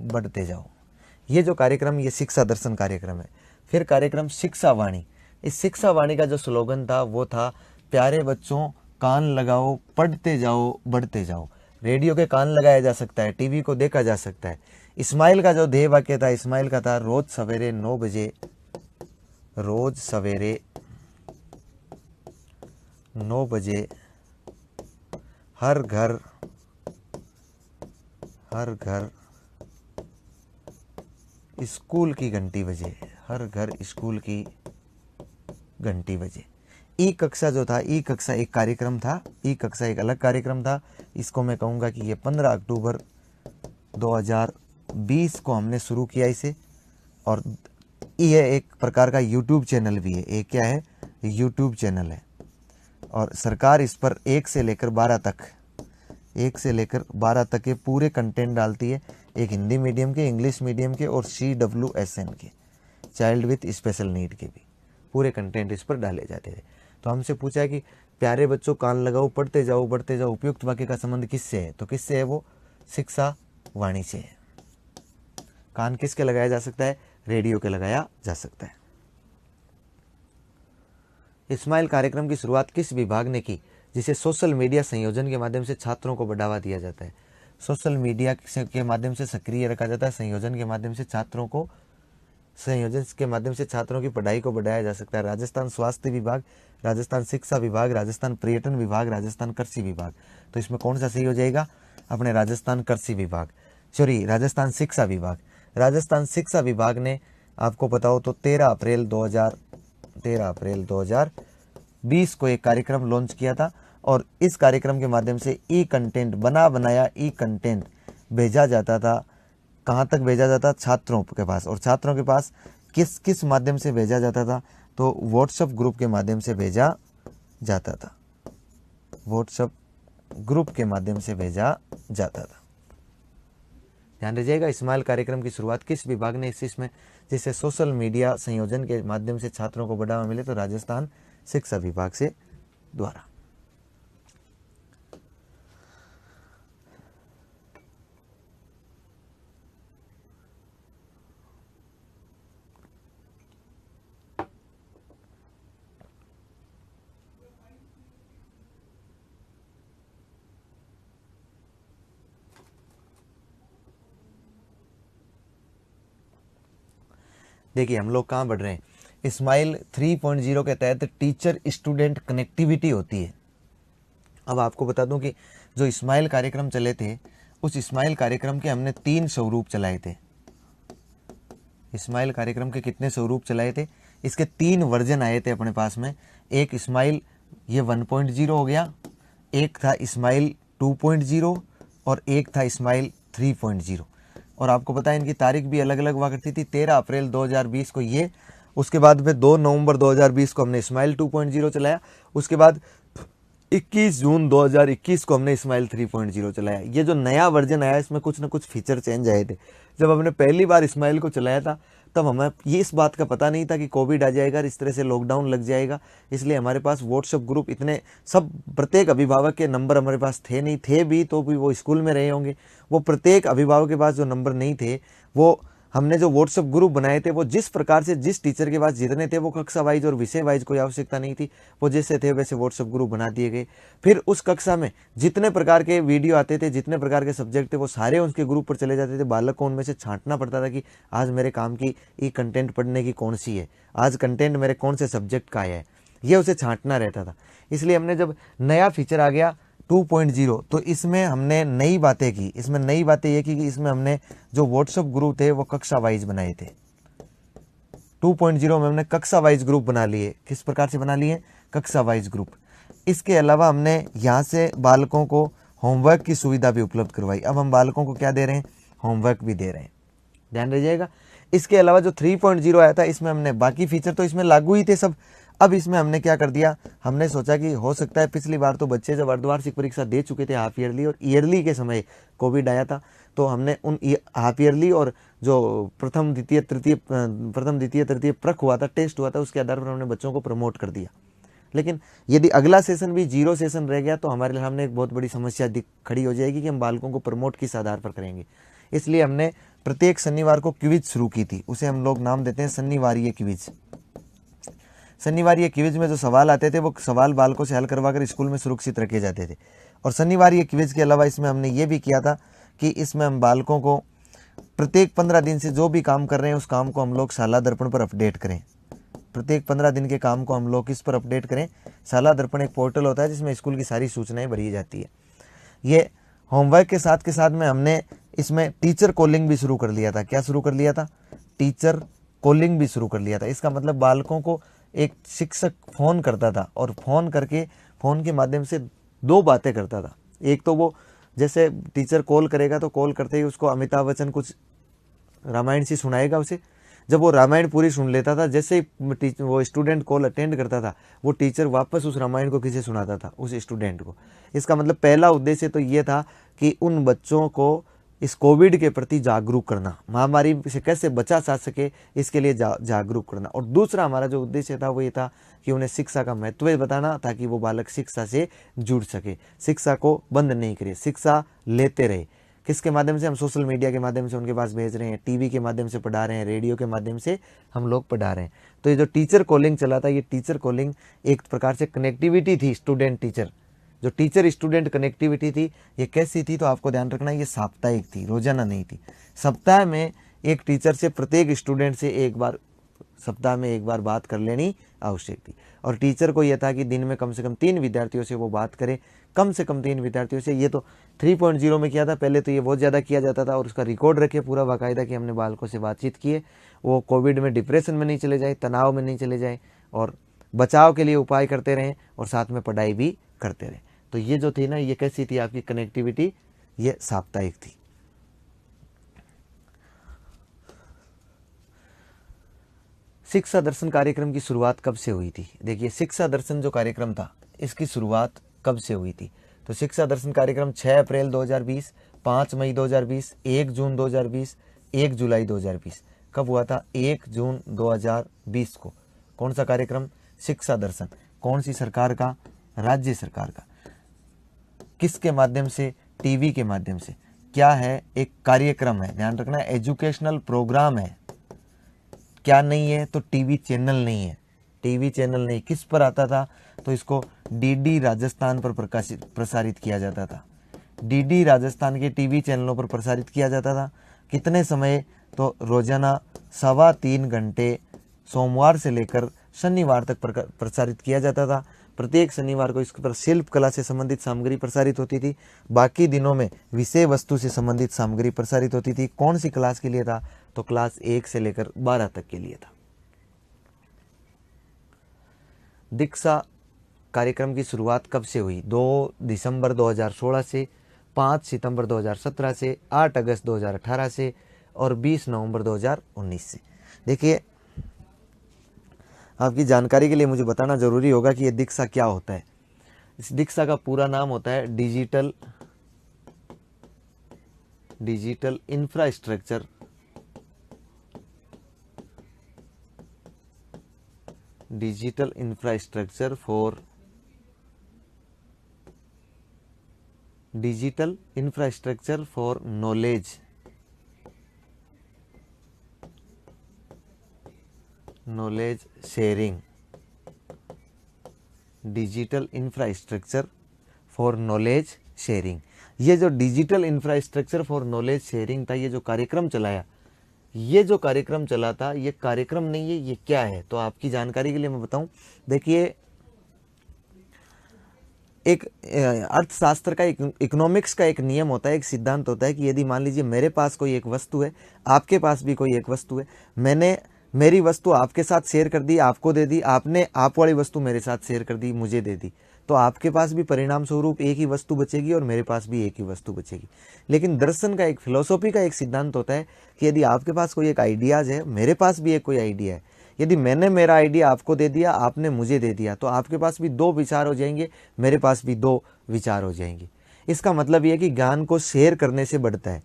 बढ़ते जाओ। ये जो कार्यक्रम, ये शिक्षा दर्शन कार्यक्रम है। फिर कार्यक्रम शिक्षा वाणी। इस शिक्षा वाणी का जो स्लोगन था वो था, प्यारे बच्चों कान लगाओ, पढ़ते जाओ, बढ़ते जाओ। रेडियो के कान लगाया जा सकता है, टीवी को देखा जा सकता है। इस्माइल का जो ध्येय वाक्य था, इस्माइल का था, रोज सवेरे 9 बजे, रोज सवेरे 9 बजे हर घर स्कूल की घंटी बजे, हर घर स्कूल की घंटी बजे। ई कक्षा जो था, ई कक्षा एक कार्यक्रम था, ई कक्षा एक अलग कार्यक्रम था। इसको मैं कहूँगा कि ये 15 अक्टूबर 2020 को हमने शुरू किया इसे, और ये एक प्रकार का यूट्यूब चैनल भी है। एक क्या है? यूट्यूब चैनल है। और सरकार इस पर 1 से लेकर 12 तक के पूरे कंटेंट डालती है। एक हिंदी मीडियम के, इंग्लिश मीडियम के और CWSN के, चाइल्ड विथ स्पेशल नीड के भी पूरे कंटेंट इस पर डाले जाते थे। तो हमसे पूछा है कि प्यारे बच्चों कान लगाओ, पढ़ते जाओ बढ़ते जाओ, उपयुक्त वाक्य का संबंध किससे है? तो किससे है? वो शिक्षा वाणी से है। कान किसके लगाया जा सकता है? रेडियो के लगाया जा सकता है। इस्माइल कार्यक्रम की शुरुआत किस विभाग ने की जिसे सोशल मीडिया संयोजन के माध्यम से छात्रों को बढ़ावा दिया जाता है? सोशल मीडिया के माध्यम से सक्रिय रखा जाता है, संयोजन के माध्यम से छात्रों की पढ़ाई को बढ़ाया जा सकता है। राजस्थान स्वास्थ्य विभाग, राजस्थान शिक्षा विभाग, राजस्थान पर्यटन विभाग, राजस्थान कृषि विभाग। तो इसमें कौन सा सही हो जाएगा? अपने राजस्थान कृषि विभाग, सॉरी राजस्थान शिक्षा विभाग। राजस्थान शिक्षा विभाग ने आपको बताओ तो 13 अप्रैल 2020 को एक कार्यक्रम लॉन्च किया था और इस कार्यक्रम के माध्यम से ई कंटेंट बनाया ई कंटेंट भेजा जाता था। कहाँ तक भेजा जाता? छात्रों के पास। और छात्रों के पास किस माध्यम से भेजा जाता था? तो व्हाट्सएप ग्रुप के माध्यम से भेजा जाता था। व्हाट्सएप ग्रुप के माध्यम से भेजा जाता था। ध्यान रखिएगा, इस्माइल कार्यक्रम की शुरुआत किस विभाग ने इसमें जिससे सोशल मीडिया संयोजन के माध्यम से छात्रों को बढ़ावा मिले? तो राजस्थान शिक्षा विभाग से द्वारा। देखिए हम लोग कहाँ बढ़ रहे हैं? इस्माइल 3.0 के तहत टीचर स्टूडेंट कनेक्टिविटी होती है। अब आपको बता दूं कि जो इस्माइल कार्यक्रम चले थे, उस इस्माइल कार्यक्रम के हमने 3 स्वरूप चलाए थे। इस्माइल कार्यक्रम के कितने स्वरूप चलाए थे? इसके 3 वर्जन आए थे अपने पास में। एक इस्माइल ये 1.0 हो गया, एक था इस्माइल 2.0 और एक था इस्माइल 3.0। और आपको पता है इनकी तारीख भी अलग अलग हुआ करती थी। 13 अप्रैल 2020 को ये, उसके बाद में 2 नवंबर 2020 को हमने इस्माइल 2.0 चलाया। उसके बाद 21 जून 2021 को हमने इस्माइल 3.0 चलाया। ये जो नया वर्जन आया इसमें कुछ ना कुछ फीचर चेंज आए थे। जब हमने पहली बार इस्माइल को चलाया था तब हमें ये इस बात का पता नहीं था कि कोविड आ जाएगा, इस तरह से लॉकडाउन लग जाएगा। इसलिए हमारे पास व्हाट्सएप ग्रुप इतने सब, प्रत्येक अभिभावक के नंबर हमारे पास थे नहीं, थे भी तो भी वो स्कूल में रहे होंगे। वो प्रत्येक अभिभावक के पास जो नंबर नहीं थे, वो हमने जो व्हाट्सएप ग्रुप बनाए थे वो जिस प्रकार से जिस टीचर के पास जितने थे, वो कक्षा वाइज और विषय वाइज कोई आवश्यकता नहीं थी, वो जैसे थे वैसे व्हाट्सएप ग्रुप बना दिए गए। फिर उस कक्षा में जितने प्रकार के वीडियो आते थे, जितने प्रकार के सब्जेक्ट थे, वो सारे उनके ग्रुप पर चले जाते थे। बालक को उनमें से छांटना पड़ता था कि आज मेरे काम की ई कंटेंट पढ़ने की कौन सी है, आज कंटेंट मेरे कौन से सब्जेक्ट का है, ये उसे छांटना रहता था। इसलिए हमने जब नया फीचर आ गया 2.0 तो इसमें हमने नई बातें की। इसमें नई बातें ये की कि इसमें हमने जो व्हाट्सएप ग्रुप थे वो कक्षा वाइज बनाए थे। 2.0 में हमने कक्षा वाइज ग्रुप बना लिए। किस प्रकार से बना लिए? कक्षा वाइज ग्रुप। इसके अलावा हमने यहाँ से बालकों को होमवर्क की सुविधा भी उपलब्ध करवाई। अब हम बालकों को क्या दे रहे हैं? होमवर्क भी दे रहे हैं। ध्यान रखिएगा। इसके अलावा जो 3.0 आया था इसमें हमने बाकी फीचर तो इसमें लागू ही थे सब। अब इसमें हमने क्या कर दिया, हमने सोचा कि हो सकता है पिछली बार तो बच्चे जब अर्धवार्षिक परीक्षा दे चुके थे हाफ ईयरली और ईयरली के समय कोविड आया था, तो हमने उन हाफ ईयरली और जो प्रथम द्वितीय तृतीय प्रक हुआ था, टेस्ट हुआ था, उसके आधार पर हमने बच्चों को प्रमोट कर दिया। लेकिन यदि अगला सेशन भी 0 सेशन रह गया तो हमारे सामने एक बहुत बड़ी समस्या खड़ी हो जाएगी कि हम बालकों को प्रमोट किस आधार पर करेंगे। इसलिए हमने प्रत्येक शनिवार को क्विज शुरू की थी। उसे हम लोग नाम देते हैं शनिवारीय क्विज। शनिवारीय क्विज में जो सवाल आते थे वो सवाल बालकों से हल करवाकर स्कूल में सुरक्षित रखे जाते थे। और शनिवारीय क्विज के अलावा इसमें हमने ये भी किया था कि इसमें हम बालकों को प्रत्येक 15 दिन से जो भी काम कर रहे हैं उस काम को हम लोग शाला दर्पण पर अपडेट करें। प्रत्येक 15 दिन के काम को हम लोग किस पर अपडेट करें? शाला दर्पण एक पोर्टल होता है जिसमें स्कूल की सारी सूचनाएं भरी जाती है। ये होमवर्क के साथ में हमने इसमें टीचर कॉलिंग भी शुरू कर लिया था। क्या शुरू कर लिया था? टीचर कॉलिंग भी शुरू कर लिया था। इसका मतलब बालकों को एक शिक्षक फोन करता था और फोन करके फोन के माध्यम से 2 बातें करता था। एक तो वो जैसे टीचर कॉल करेगा तो कॉल करते ही उसको अमिताभ बच्चन कुछ रामायण सी सुनाएगा उसे, जब वो रामायण पूरी सुन लेता था, जैसे ही वो स्टूडेंट कॉल अटेंड करता था, वो टीचर वापस उस रामायण को किसे सुनाता था, उस स्टूडेंट को। इसका मतलब पहला उद्देश्य तो ये था कि उन बच्चों को इस कोविड के प्रति जागरूक करना, महामारी से कैसे बचा जा सके इसके लिए जागरूक करना। और दूसरा हमारा जो उद्देश्य था वो ये था कि उन्हें शिक्षा का महत्व बताना, ताकि वो बालक शिक्षा से जुड़ सके, शिक्षा को बंद नहीं करे, शिक्षा लेते रहे। किसके माध्यम से? हम सोशल मीडिया के माध्यम से उनके पास भेज रहे हैं, टीवी के माध्यम से पढ़ा रहे हैं, रेडियो के माध्यम से हम लोग पढ़ा रहे हैं। तो ये जो टीचर कॉलिंग चला था, ये टीचर कॉलिंग एक प्रकार से कनेक्टिविटी थी, स्टूडेंट टीचर, जो टीचर स्टूडेंट कनेक्टिविटी थी, ये कैसी थी? तो आपको ध्यान रखना, ये साप्ताहिक थी, रोजाना नहीं थी। सप्ताह में एक टीचर से प्रत्येक स्टूडेंट से एक बार, सप्ताह में एक बार बात कर लेनी आवश्यक थी। और टीचर को यह था कि दिन में कम से कम 3 विद्यार्थियों से वो बात करे, कम से कम 3 विद्यार्थियों से। ये तो 3.0 में किया था, पहले तो ये बहुत ज़्यादा किया जाता था, और उसका रिकॉर्ड रखे पूरा बाकायदा कि हमने बालकों से बातचीत किए, वो कोविड में डिप्रेशन में नहीं चले जाए, तनाव में नहीं चले जाए, और बचाव के लिए उपाय करते रहें, और साथ में पढ़ाई भी करते रहें। तो ये जो थी ना, ये कैसी थी आपकी कनेक्टिविटी? ये साप्ताहिक थी। शिक्षा दर्शन कार्यक्रम की शुरुआत कब से हुई थी? देखिए, शिक्षा दर्शन जो कार्यक्रम था, इसकी शुरुआत कब से हुई थी? तो शिक्षा दर्शन कार्यक्रम 6 अप्रैल 2020, 5 मई 2020, 1 जून 2020, 1 जुलाई 2020। कब हुआ था? 1 जून 2020 को। कौन सा कार्यक्रम? शिक्षा दर्शन। कौन सी सरकार का? राज्य सरकार का। किसके माध्यम से? टीवी के माध्यम से। क्या है? एक कार्यक्रम है, ध्यान रखना, एजुकेशनल प्रोग्राम है। क्या नहीं है? तो टीवी चैनल नहीं है, टीवी चैनल नहीं। किस पर आता था? तो इसको डीडी राजस्थान पर प्रसारित किया जाता था। डीडी राजस्थान के टीवी चैनलों पर प्रसारित किया जाता था। कितने समय? तो रोजाना 3.25 घंटे सोमवार से लेकर शनिवार तक प्रसारित किया जाता था। प्रत्येक शनिवार को इस पर शिल्प कला से संबंधित सामग्री प्रसारित होती थी। बाकी दिनों में विषय वस्तु से संबंधित सामग्री प्रसारित होती थी। कौन सी क्लास के लिए था? तो क्लास 1 से लेकर 12 तक के लिए था। दीक्षा कार्यक्रम की शुरुआत कब से हुई? 2 दिसंबर 2016 से, 5 सितंबर 2017 से, 8 अगस्त 2018 से, और 20 नवंबर 2019 से। देखिए, आपकी जानकारी के लिए मुझे बताना जरूरी होगा कि ये दीक्षा क्या होता है। इस दीक्षा का पूरा नाम होता है digital infrastructure for knowledge sharing. Digital infrastructure for knowledge sharing. ये जो digital infrastructure for knowledge sharing था, ये जो कार्यक्रम चलाया, ये जो कार्यक्रम चला था, ये कार्यक्रम नहीं है, ये क्या है? तो आपकी जानकारी के लिए मैं बताऊं, देखिए, एक अर्थशास्त्र का, एक इकोनॉमिक्स का एक नियम होता है, एक सिद्धांत होता है कि यदि मान लीजिए मेरे पास कोई एक वस्तु है, आपके पास भी कोई एक वस्तु है, मैंने मेरी वस्तु आपके साथ शेयर कर दी, आपको दे दी, आपने आप वाली वस्तु मेरे साथ शेयर कर दी, मुझे दे दी, तो आपके पास भी परिणाम स्वरूप एक ही वस्तु बचेगी और मेरे पास भी एक ही वस्तु बचेगी। लेकिन दर्शन का, एक फिलोसॉफी का एक सिद्धांत होता है कि यदि आपके पास कोई एक आइडियाज है, मेरे पास भी एक कोई आइडिया है, यदि मैंने मेरा आइडिया आपको दे दिया, आपने मुझे दे दिया, तो आपके पास भी 2 विचार हो जाएंगे, मेरे पास भी 2 विचार हो जाएंगे। इसका मतलब यह है कि ज्ञान को शेयर करने से बढ़ता है।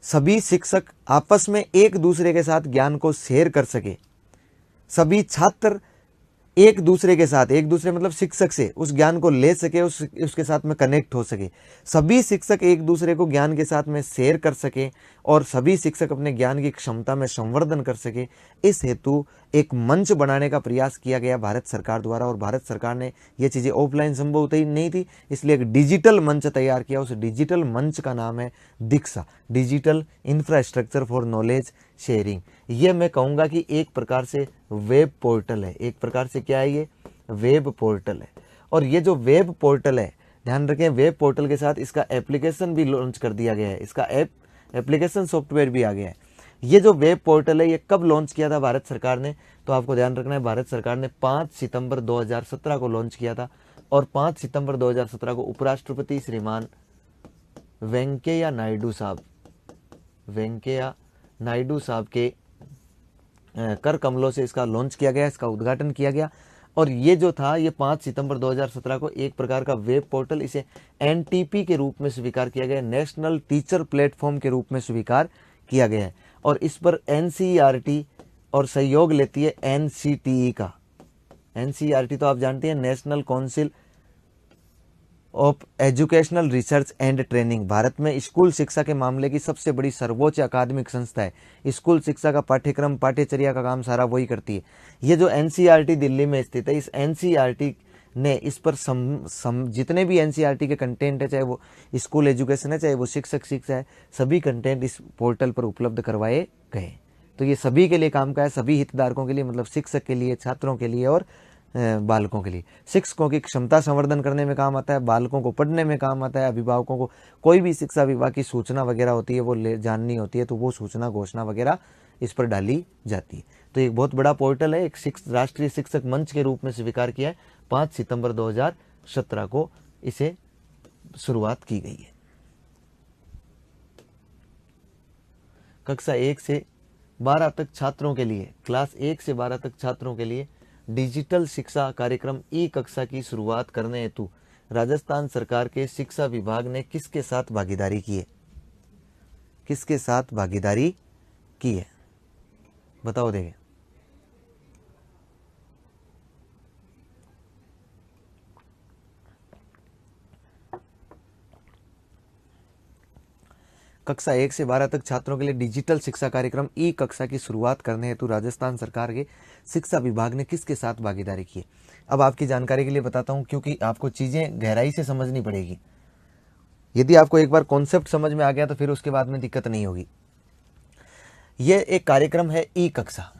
सभी शिक्षक आपस में एक दूसरे के साथ ज्ञान को शेयर कर सके, सभी छात्र एक दूसरे के साथ, एक दूसरे मतलब शिक्षक से उस ज्ञान को ले सके, उसके साथ में कनेक्ट हो सके, सभी शिक्षक एक दूसरे को ज्ञान के साथ में शेयर कर सके, और सभी शिक्षक अपने ज्ञान की क्षमता में संवर्धन कर सके। इस हेतु एक मंच बनाने का प्रयास किया गया भारत सरकार द्वारा, और भारत सरकार ने ये चीज़ें ऑफलाइन संभव नहीं थी, इसलिए एक डिजिटल मंच तैयार किया। उस डिजिटल मंच का नाम है Diksha, digital infrastructure for knowledge sharing. ये मैं कहूँगा कि एक प्रकार से वेब पोर्टल है, एक प्रकार से क्या है, ये वेब पोर्टल है। और ये जो वेब पोर्टल है, ध्यान रखें, वेब पोर्टल के साथ इसका एप्लीकेशन भी लॉन्च कर दिया गया है, इसका एप्लीकेशन सॉफ्टवेयर भी आ गया है। ये जो वेब पोर्टल है, ये कब लॉन्च किया था भारत सरकार ने? तो आपको ध्यान रखना है, भारत सरकार ने 5 सितंबर 2017 को लॉन्च किया था, और 5 सितंबर 2017 को उपराष्ट्रपति श्रीमान वेंकैया नायडू साहब के कर कमलों से इसका लॉन्च किया गया, इसका उद्घाटन किया गया। और ये जो था ये 5 सितंबर 2017 को एक प्रकार का वेब पोर्टल, इसे एनटीपी के रूप में स्वीकार किया गया, नेशनल टीचर प्लेटफॉर्म के रूप में स्वीकार किया गया है। और इस पर एनसीईआरटी और सहयोग लेती है एनसीटीई का। एनसीईआरटी तो आप जानते हैं, national council of educational research and training, Bharat में स्कूल शिक्षा के मामले की सबसे बड़ी सर्वोच्च अकादमिक संस्था है। स्कूल शिक्षा का पाठ्यक्रम पाठ्यचर्या का काम सारा वही करती है। ये जो एनसीईआरटी दिल्ली में स्थित है, इस एनसीईआरटी ने इस पर जितने भी एनसीईआरटी के कंटेंट है, चाहे वो स्कूल एजुकेशन है, चाहे वो शिक्षक शिक्षा है, सभी कंटेंट इस पोर्टल पर उपलब्ध करवाए गए। तो ये सभी के लिए काम का है, सभी हितधारकों के लिए, मतलब शिक्षक के लिए, छात्रों के लिए और बालकों के लिए। शिक्षकों की क्षमता संवर्धन करने में काम आता है, बालकों को पढ़ने में काम आता है, अभिभावकों को कोई भी शिक्षा विभाग की सूचना वगैरह होती है वो जाननी होती है, तो वो सूचना घोषणा वगैरह इस पर डाली जाती है। तो एक बहुत बड़ा पोर्टल है, एक राष्ट्रीय शिक्षक मंच के रूप में स्वीकार किया है। 5 सितंबर 2017 को इसे शुरुआत की गई है। कक्षा 1 से 12 तक छात्रों के लिए, क्लास 1 से 12 तक छात्रों के लिए डिजिटल शिक्षा कार्यक्रम ई कक्षा की शुरुआत करने हेतु राजस्थान सरकार के शिक्षा विभाग ने किसके साथ भागीदारी की है? किसके साथ भागीदारी की है बताओ देंगे। कक्षा 1 से 12 तक छात्रों के लिए डिजिटल शिक्षा कार्यक्रम ई कक्षा की शुरुआत करने हेतु राजस्थान सरकार के शिक्षा विभाग ने किसके साथ भागीदारी की है? अब आपकी जानकारी के लिए बताता हूं, क्योंकि आपको चीजें गहराई से समझनी पड़ेगी। यदि आपको एक बार कॉन्सेप्ट समझ में आ गया तो फिर उसके बाद में दिक्कत नहीं होगी। यह एक कार्यक्रम है ई कक्षा।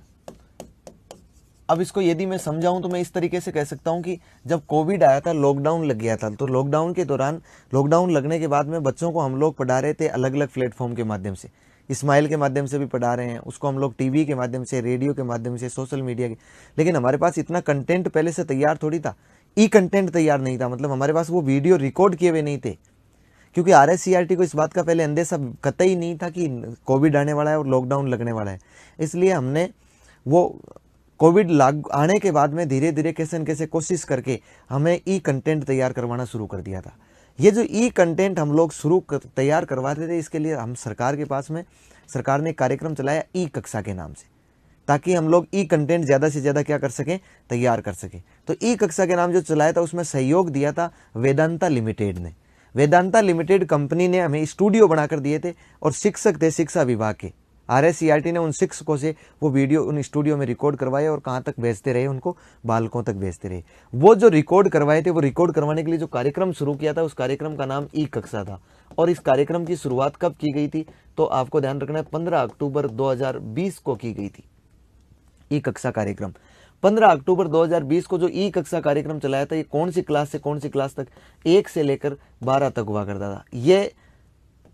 अब इसको यदि मैं समझाऊं तो मैं इस तरीके से कह सकता हूं कि जब कोविड आया था, लॉकडाउन लग गया था, तो लॉकडाउन के दौरान, लॉकडाउन लगने के बाद में बच्चों को हम लोग पढ़ा रहे थे अलग अलग प्लेटफॉर्म के माध्यम से। स्माइल के माध्यम से भी पढ़ा रहे हैं, उसको हम लोग टीवी के माध्यम से, रेडियो के माध्यम से, सोशल मीडिया के। लेकिन हमारे पास इतना कंटेंट पहले से तैयार थोड़ी था, ई कंटेंट तैयार नहीं था, मतलब हमारे पास वो वीडियो रिकॉर्ड किए हुए नहीं थे। क्योंकि RSCRT को इस बात का पहले अंदेशा कतई नहीं था कि कोविड आने वाला है और लॉकडाउन लगने वाला है। इसलिए हमने वो कोविड लागू आने के बाद में धीरे धीरे कैसे न कैसे कोशिश करके हमें ई कंटेंट तैयार करवाना शुरू कर दिया था। ये जो ई कंटेंट हम लोग तैयार करवाते थे, इसके लिए हम सरकार के पास में, सरकार ने एक कार्यक्रम चलाया ई कक्षा के नाम से, ताकि हम लोग ई कंटेंट ज़्यादा से ज़्यादा क्या कर सकें, तैयार कर सकें। तो ई कक्षा के नाम जो चलाया था उसमें सहयोग दिया था वेदांता लिमिटेड ने। वेदांता लिमिटेड कंपनी ने हमें स्टूडियो बनाकर दिए थे और शिक्षक थे शिक्षा विभाग के। RSCRT ने उन शिक्षकों से वो वीडियो उन स्टूडियो में रिकॉर्ड करवाए और कहाँ तक भेजते रहे, उनको बालकों तक भेजते रहे। वो जो रिकॉर्ड करवाए थे, वो रिकॉर्ड करवाने के लिए जो कार्यक्रम शुरू किया था, उस कार्यक्रम का नाम ई कक्षा था। और इस कार्यक्रम की शुरुआत कब की गई थी, तो आपको ध्यान रखना है 15 अक्टूबर 2020 को की गई थी ई कक्षा कार्यक्रम। 15 अक्टूबर 2020 को जो ई कक्षा कार्यक्रम चलाया था, ये कौन सी क्लास से कौन सी क्लास तक, 1 से लेकर 12 तक हुआ करता था। ये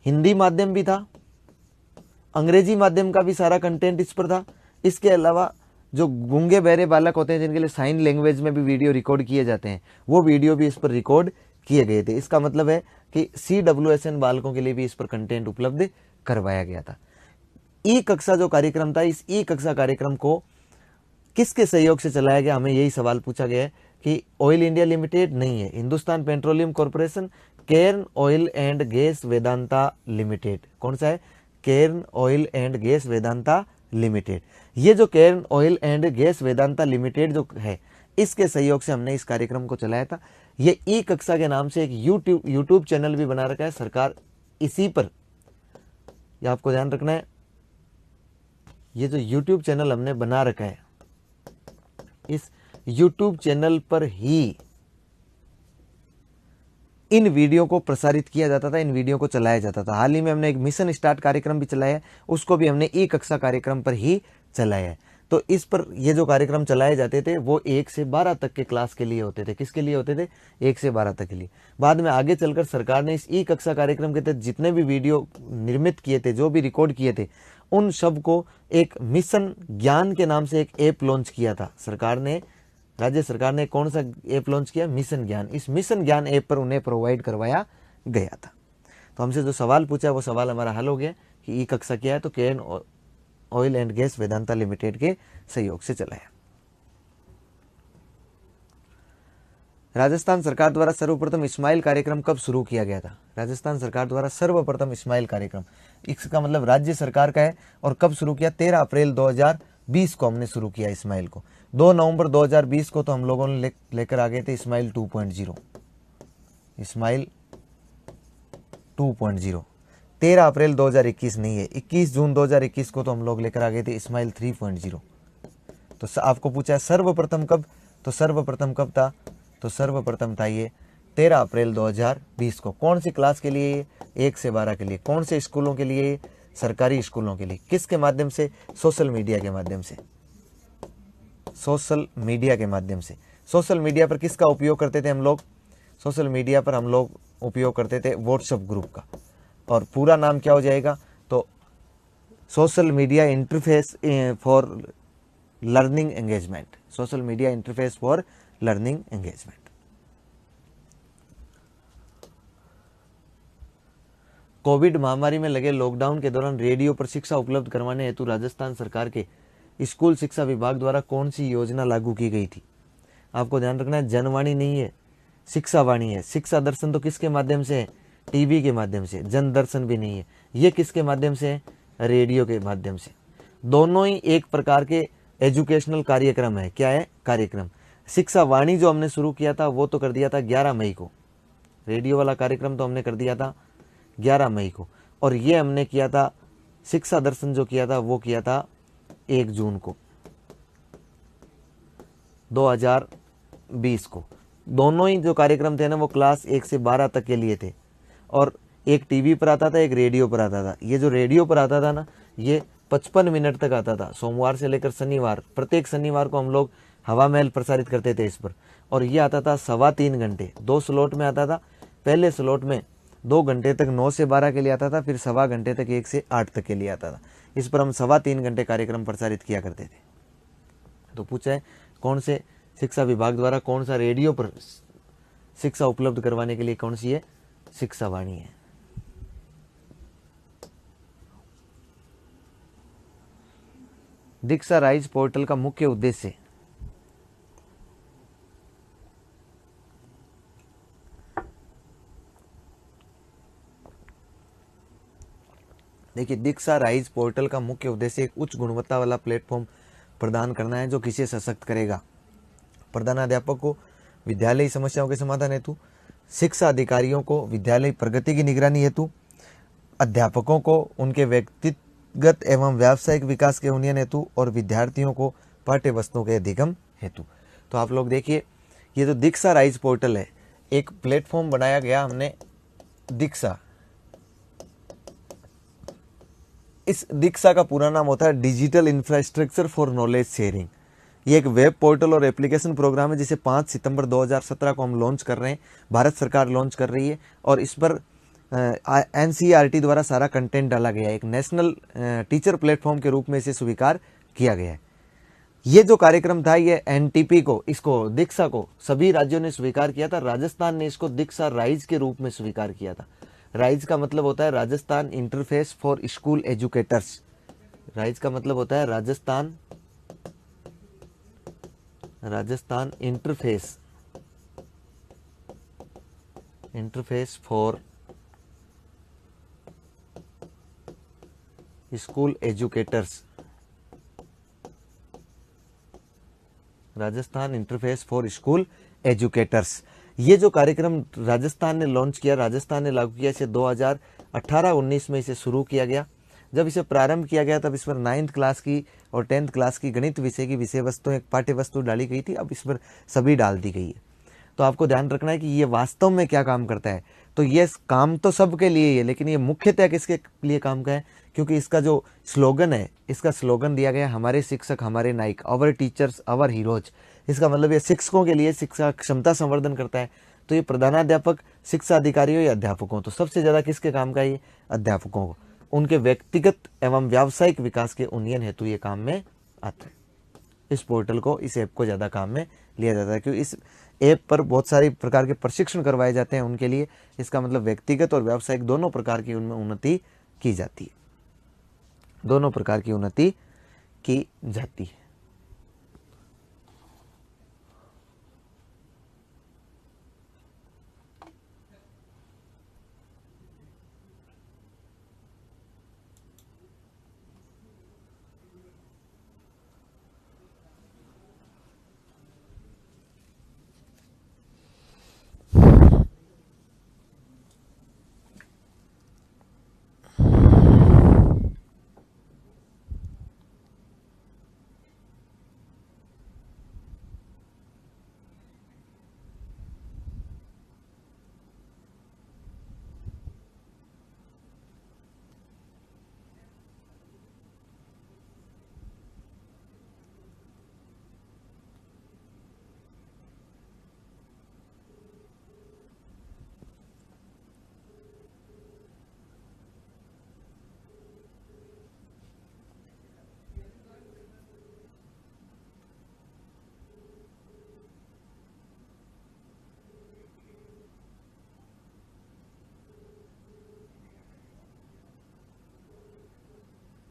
हिंदी माध्यम भी था, अंग्रेजी माध्यम का भी सारा कंटेंट इस पर था। इसके अलावा जो गूंगे बहरे बालक होते हैं, जिनके लिए साइन लैंग्वेज में भी वीडियो रिकॉर्ड किए जाते हैं, वो वीडियो भी इस पर रिकॉर्ड किए गए थे। इसका मतलब है कि CWSN बालकों के लिए भी इस पर कंटेंट उपलब्ध करवाया गया था। ई कक्षा जो कार्यक्रम था, इस ई कक्षा कार्यक्रम को किसके सहयोग से चलाया गया, हमें यही सवाल पूछा गया है कि ऑयल इंडिया लिमिटेड नहीं है, Hindustan petroleum corporation, Cairn oil and gas Vedanta limited. कौन सा है? Cairn oil and gas Vedanta limited. ये जो Cairn oil and gas Vedanta limited जो है, इसके सहयोग से हमने इस कार्यक्रम को चलाया था। ये ई कक्षा के नाम से एक यूट्यूब चैनल भी बना रखा है सरकार, इसी पर, ये आपको ध्यान रखना है, ये जो यूट्यूब चैनल हमने बना रखा है, इस यूट्यूब चैनल पर ही इन वीडियो को प्रसारित किया जाता था, इन वीडियो को चलाया जाता था। हाल ही में हमने एक मिशन स्टार्ट कार्यक्रम भी चलाया है, उसको भी हमने ई कक्षा कार्यक्रम पर ही चलाया है। तो इस पर ये जो कार्यक्रम चलाए जाते थे वो 1 से 12 तक के क्लास के लिए होते थे। किसके लिए होते थे? 1 से 12 तक के लिए। बाद में आगे चलकर सरकार ने इस ई कक्षा कार्यक्रम के तहत जितने भी वीडियो निर्मित किए थे, जो भी रिकॉर्ड किए थे, उन सब को एक मिशन ज्ञान के नाम से एक ऐप लॉन्च किया था सरकार ने। राज्य सरकार ने कौन सा ऐप लॉन्च किया? मिशन ज्ञान। इस मिशन ज्ञान ऐप पर उन्हें प्रोवाइड करवाया गया था। तो हमसे जो सवाल पूछा वो सवाल हमारा हल हो गया कि ई कक्षा क्या है, तो Cairn oil and gas Vedanta limited के सहयोग से चलाया। राजस्थान सरकार द्वारा सर्वप्रथम स्माइल कार्यक्रम कब शुरू किया गया था? राजस्थान सरकार द्वारा सर्वप्रथम स्माइल कार्यक्रम, इसका मतलब राज्य सरकार का है, और कब शुरू किया? 13 अप्रैल 2020 को हमने शुरू किया स्माइल को। 2 नवंबर 2020 को तो हम लोगों ने लेकर आ गए थे स्माइल 2.0, स्माइल 2.0। 13 अप्रैल 2021 नहीं है, 21 जून 2021 को तो हम लोग लेकर आ गए थे स्माइल 3.0। तो आपको पूछा है सर्वप्रथम कब, तो सर्वप्रथम कब था? तो सर्वप्रथम था ये 13 अप्रैल 2020 को। कौन सी क्लास के लिए? ये 1 से 12 के लिए। कौन से स्कूलों के लिए? सरकारी स्कूलों के लिए। किसके माध्यम से? सोशल मीडिया के माध्यम से। सोशल मीडिया के माध्यम से। सोशल मीडिया पर किसका उपयोग करते थे हम लोग? सोशल मीडिया पर हम लोग उपयोग करते थे व्हाट्सएप ग्रुप का, और पूरा नाम क्या हो जाएगा? तो social media interface for learning engagement, social media interface for learning engagement. Covid महामारी में लगे लॉकडाउन के दौरान रेडियो पर शिक्षा उपलब्ध करवाने हेतु राजस्थान सरकार के स्कूल शिक्षा विभाग द्वारा कौन सी योजना लागू की गई थी? आपको ध्यान रखना है, जनवाणी नहीं है, शिक्षा वाणी है। शिक्षा दर्शन तो किसके माध्यम से है? टीवी के माध्यम से। जन दर्शन भी नहीं है, ये किसके माध्यम से है? रेडियो के माध्यम से। दोनों ही एक प्रकार के एजुकेशनल कार्यक्रम है। क्या है? कार्यक्रम। शिक्षा वाणी जो हमने शुरू किया था वो तो कर दिया था 11 मई को, रेडियो वाला कार्यक्रम तो हमने कर दिया था 11 मई को, और ये हमने किया था शिक्षा दर्शन जो किया था वो किया था 1 जून को 2020 को। दोनों ही जो कार्यक्रम थे ना वो क्लास 1 से 12 तक के लिए थे, और एक टीवी पर आता था, एक रेडियो पर आता था। ये जो रेडियो पर आता था ना, ये 55 मिनट तक आता था, सोमवार से लेकर शनिवार। प्रत्येक शनिवार को हम लोग हवा महल प्रसारित करते थे इस पर, और ये आता था 3.25 घंटे। 2 स्लॉट में आता था। पहले स्लॉट में 2 घंटे तक 9 से 12 के लिए आता था, फिर 1.25 घंटे तक 1 से 8 तक के लिए आता था। इस पर हम 3.25 घंटे कार्यक्रम प्रसारित किया करते थे। तो पूछा है कौन से शिक्षा विभाग द्वारा कौन सा रेडियो पर शिक्षा उपलब्ध करवाने के लिए कौन सी है? शिक्षा वाणी है। दीक्षा राइज पोर्टल का मुख्य उद्देश्य, देखिए दीक्षा राइज पोर्टल का मुख्य उद्देश्य एक उच्च गुणवत्ता वाला प्लेटफॉर्म प्रदान करना है जो किसे सशक्त करेगा। प्रधानाध्यापक को विद्यालयी समस्याओं के समाधान हेतु, शिक्षा अधिकारियों को विद्यालय प्रगति की निगरानी हेतु, अध्यापकों को उनके व्यक्तिगत एवं व्यावसायिक विकास के उन्नयन हेतु, और विद्यार्थियों को पाठ्य वस्तुओं के अधिगम हेतु। तो आप लोग देखिए, ये जो दीक्षा राइज पोर्टल है, एक प्लेटफॉर्म बनाया गया हमने दीक्षा। इस दीक्षा का पूरा नाम होता है digital infrastructure for knowledge sharing. ये एक वेब पोर्टल और एप्लीकेशन प्रोग्राम है जिसे 5 सितंबर 2017 को हम लॉन्च कर रहे हैं। भारत सरकार लॉन्च कर रही है, और इस पर एनसीईआरटी द्वारा सारा कंटेंट डाला गया है। एक नेशनल टीचर प्लेटफॉर्म के रूप में इसे स्वीकार किया गया है। ये जो कार्यक्रम था, ये एनटीपी को, इसको दीक्षा को सभी राज्यों ने स्वीकार किया था। राजस्थान ने इसको दीक्षा राइज के रूप में स्वीकार किया था। राइज का मतलब होता है Rajasthan interface for school educators. Rise का मतलब होता है Rajasthan interface for school educators. Rajasthan interface for school educators. ये जो कार्यक्रम राजस्थान ने लॉन्च किया, राजस्थान ने लागू किया, इसे 2018-19 में इसे शुरू किया गया। जब इसे प्रारंभ किया गया तब इस पर 9th क्लास की और 10th क्लास की गणित विषय की विषय वस्तु, एक पाठ्य वस्तु डाली गई थी। अब इस पर सभी डाल दी गई है। तो आपको ध्यान रखना है कि ये वास्तव में क्या काम करता है। तो ये काम तो सबके लिए ही है, लेकिन ये मुख्यतः किसके लिए काम का है? क्योंकि इसका जो स्लोगन है, इसका स्लोगन दिया गया हमारे शिक्षक हमारे नायक, अवर टीचर्स अवर हीरोज। इसका मतलब ये शिक्षकों के लिए शिक्षा क्षमता संवर्धन करता है। तो ये प्रधानाध्यापक, शिक्षा अधिकारियों या अध्यापकों, तो सबसे ज्यादा किसके काम का? ये अध्यापकों को, उनके व्यक्तिगत एवं व्यावसायिक विकास के उन्नयन हेतु ये काम में आता है। इस पोर्टल को, इस ऐप को ज्यादा काम में लिया जाता है, क्योंकि इस ऐप पर बहुत सारी प्रकार के प्रशिक्षण करवाए जाते हैं उनके लिए। इसका मतलब व्यक्तिगत और व्यावसायिक दोनों प्रकार की उनमें उन्नति की जाती है। दोनों प्रकार की उन्नति की जाती है।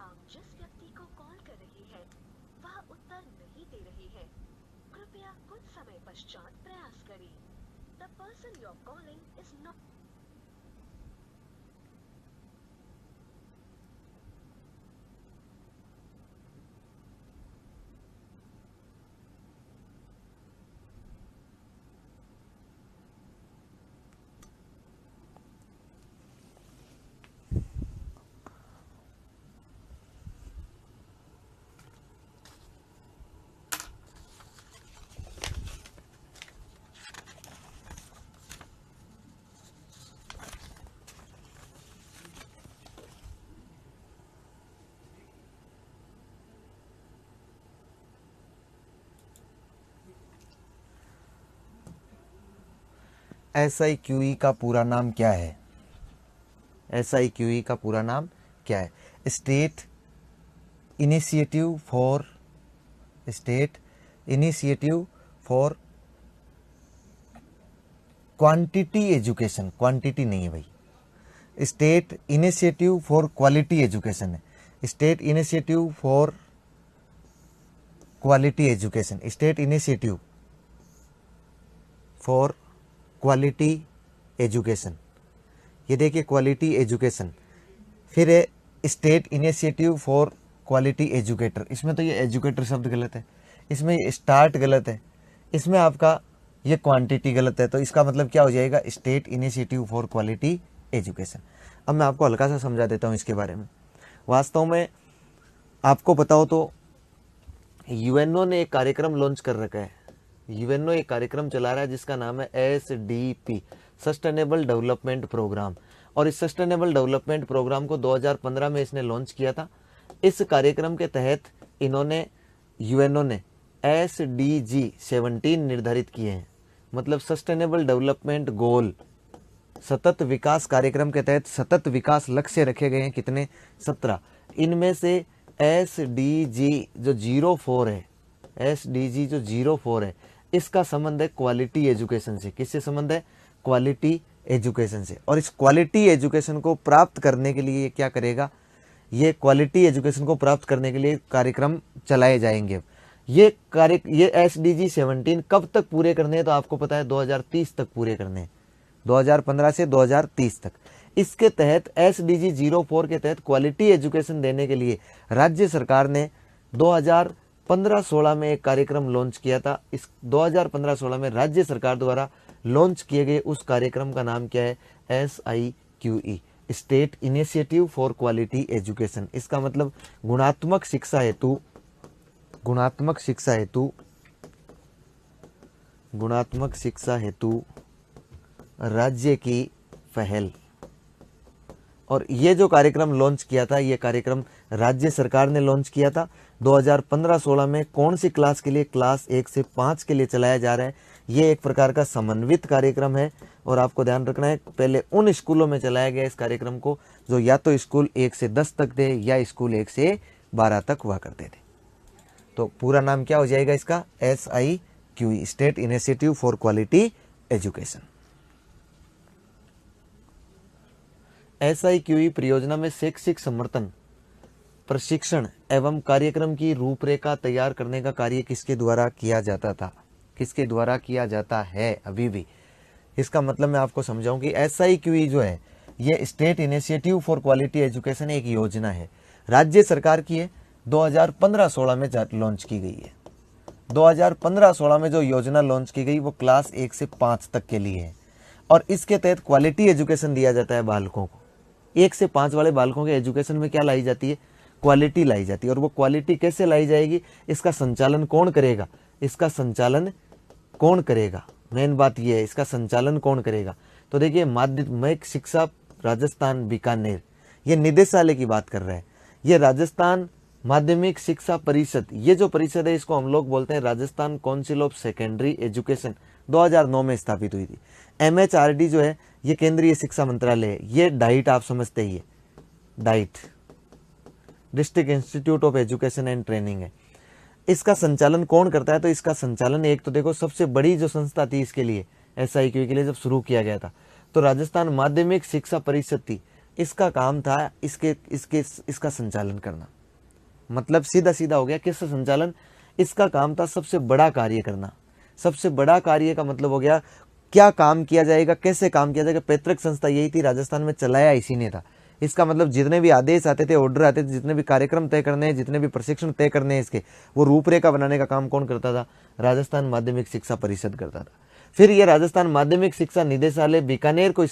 आप जिस व्यक्ति को कॉल कर रही हैं, वह उत्तर नहीं दे रही है। कृपया कुछ समय पश्चात प्रयास करें। The person you're calling is not SIQE का पूरा नाम क्या है? SIQE का पूरा नाम क्या है? State initiative for quantity education. Quantity नहीं है भाई, state initiative for quality education है। State initiative for quality education, state initiative for quality education. ये देखिए क्वालिटी एजुकेशन, फिर है state initiative for quality educator. इसमें तो ये एजुकेटर शब्द गलत है, इसमें स्टार्ट गलत है, इसमें आपका ये क्वांटिटी गलत है। तो इसका मतलब क्या हो जाएगा? State initiative for quality education. अब मैं आपको हल्का सा समझा देता हूँ इसके बारे में। वास्तव में आपको पता हो तो यूएनओ ने एक कार्यक्रम लॉन्च कर रखा है। यूएनओ एक कार्यक्रम चला रहा है जिसका नाम है SDP, सस्टेनेबल डेवलपमेंट प्रोग्राम। और इस सस्टेनेबल डेवलपमेंट प्रोग्राम को 2015 में इसने लॉन्च किया था। इस कार्यक्रम के तहत इन्होंने यूएनओ ने SDG 17 निर्धारित किए हैं, मतलब सस्टेनेबल डेवलपमेंट गोल। सतत विकास कार्यक्रम के तहत सतत विकास लक्ष्य रखे गए हैं, कितने? 17। इनमें से SDG जो 04 है, SDG जो 04 है, इसका संबंध है क्वालिटी एजुकेशन से। किससे संबंध है? क्वालिटी एजुकेशन से। और इस क्वालिटी एजुकेशन को प्राप्त करने के लिए क्या करेगा? ये क्वालिटी एजुकेशन को प्राप्त करने के लिए कार्यक्रम चलाए जाएंगे। ये SDG 17 कब तक पूरे करने हैं? तो आपको पता है 2030 तक पूरे करने हैं, 2015 से 2030 तक। इसके तहत SDG 04 के तहत क्वालिटी एजुकेशन देने के लिए राज्य सरकार ने 2015-16 में एक कार्यक्रम लॉन्च किया था। इस 2015-16 में राज्य सरकार द्वारा लॉन्च किए गए उस कार्यक्रम का नाम क्या है? SIQE, state initiative for quality education. इसका मतलब गुणात्मक शिक्षा हेतु राज्य की पहल। और ये जो कार्यक्रम लॉन्च किया था, ये कार्यक्रम राज्य सरकार ने लॉन्च किया था 2015-16 में। कौन सी क्लास के लिए? क्लास 1 से 5 के लिए चलाया जा रहा है। ये एक प्रकार का समन्वित कार्यक्रम है। और आपको ध्यान रखना है, पहले उन स्कूलों में चलाया गया इस कार्यक्रम को जो या तो स्कूल 1 से 10 तक थे या स्कूल 1 से 12 तक हुआ करते थे। तो पूरा नाम क्या हो जाएगा इसका? SIQE, state initiative for quality education. SIQE परियोजना में शैक्षिक समर्थन प्रशिक्षण एवं कार्यक्रम की रूपरेखा तैयार करने का कार्य किसके द्वारा किया जाता था, किसके द्वारा किया जाता है अभी भी। इसका मतलब मैं आपको समझाऊं कि SIQE जो है ये state initiative for quality education एक योजना है, राज्य सरकार की है, 2015-16 में लॉन्च की गई है। 2015-16 में जो योजना लॉन्च की गई वो क्लास 1 से 5 तक के लिए है और इसके तहत क्वालिटी एजुकेशन दिया जाता है बालकों को। 1 से 5 वाले बालकों के एजुकेशन में क्या लाई जाती है, क्वालिटी लाई जाती है। और वो क्वालिटी कैसे लाई जाएगी, इसका संचालन कौन करेगा, इसका संचालन कौन करेगा, मेन बात ये है, इसका संचालन कौन करेगा। तो देखिए माध्यमिक शिक्षा राजस्थान बीकानेर, ये निदेशालय की बात कर रहे हैं। ये राजस्थान माध्यमिक शिक्षा परिषद, ये जो परिषद है इसको हम लोग बोलते हैं Rajasthan council of secondary education, 2009 में स्थापित हुई थी। MHRD जो है ये केंद्रीय शिक्षा मंत्रालय है। ये डाइट आप समझते ही है, diet district institute of education and training है। इसका संचालन कौन करता है, तो इसका संचालन एक तो देखो सबसे बड़ी जो संस्था थी इसके लिए SIQE के लिए जब शुरू किया गया था तो राजस्थान माध्यमिक शिक्षा परिषद थी। इसका काम था इसका संचालन करना। मतलब सीधा सीधा हो गया किसका संचालन, इसका काम था सबसे बड़ा कार्य करना। सबसे बड़ा कार्य का मतलब हो गया क्या काम किया जाएगा, कैसे काम किया जाएगा। पैतृक संस्था यही थी, राजस्थान में चलाया इसी ने था। इसका मतलब जितने भी आदेश आते थे, ऑर्डर आते थे, जितने भी कार्यक्रम तय करने हैं, जितने भी प्रशिक्षण तय करने हैं इसके, वो रूपरेखा बनाने का काम कौन करता था, राजस्थान माध्यमिक शिक्षा परिषद करता था। फिर ये राजस्थान माध्यमिक शिक्षा निदेशालय बीकानेर को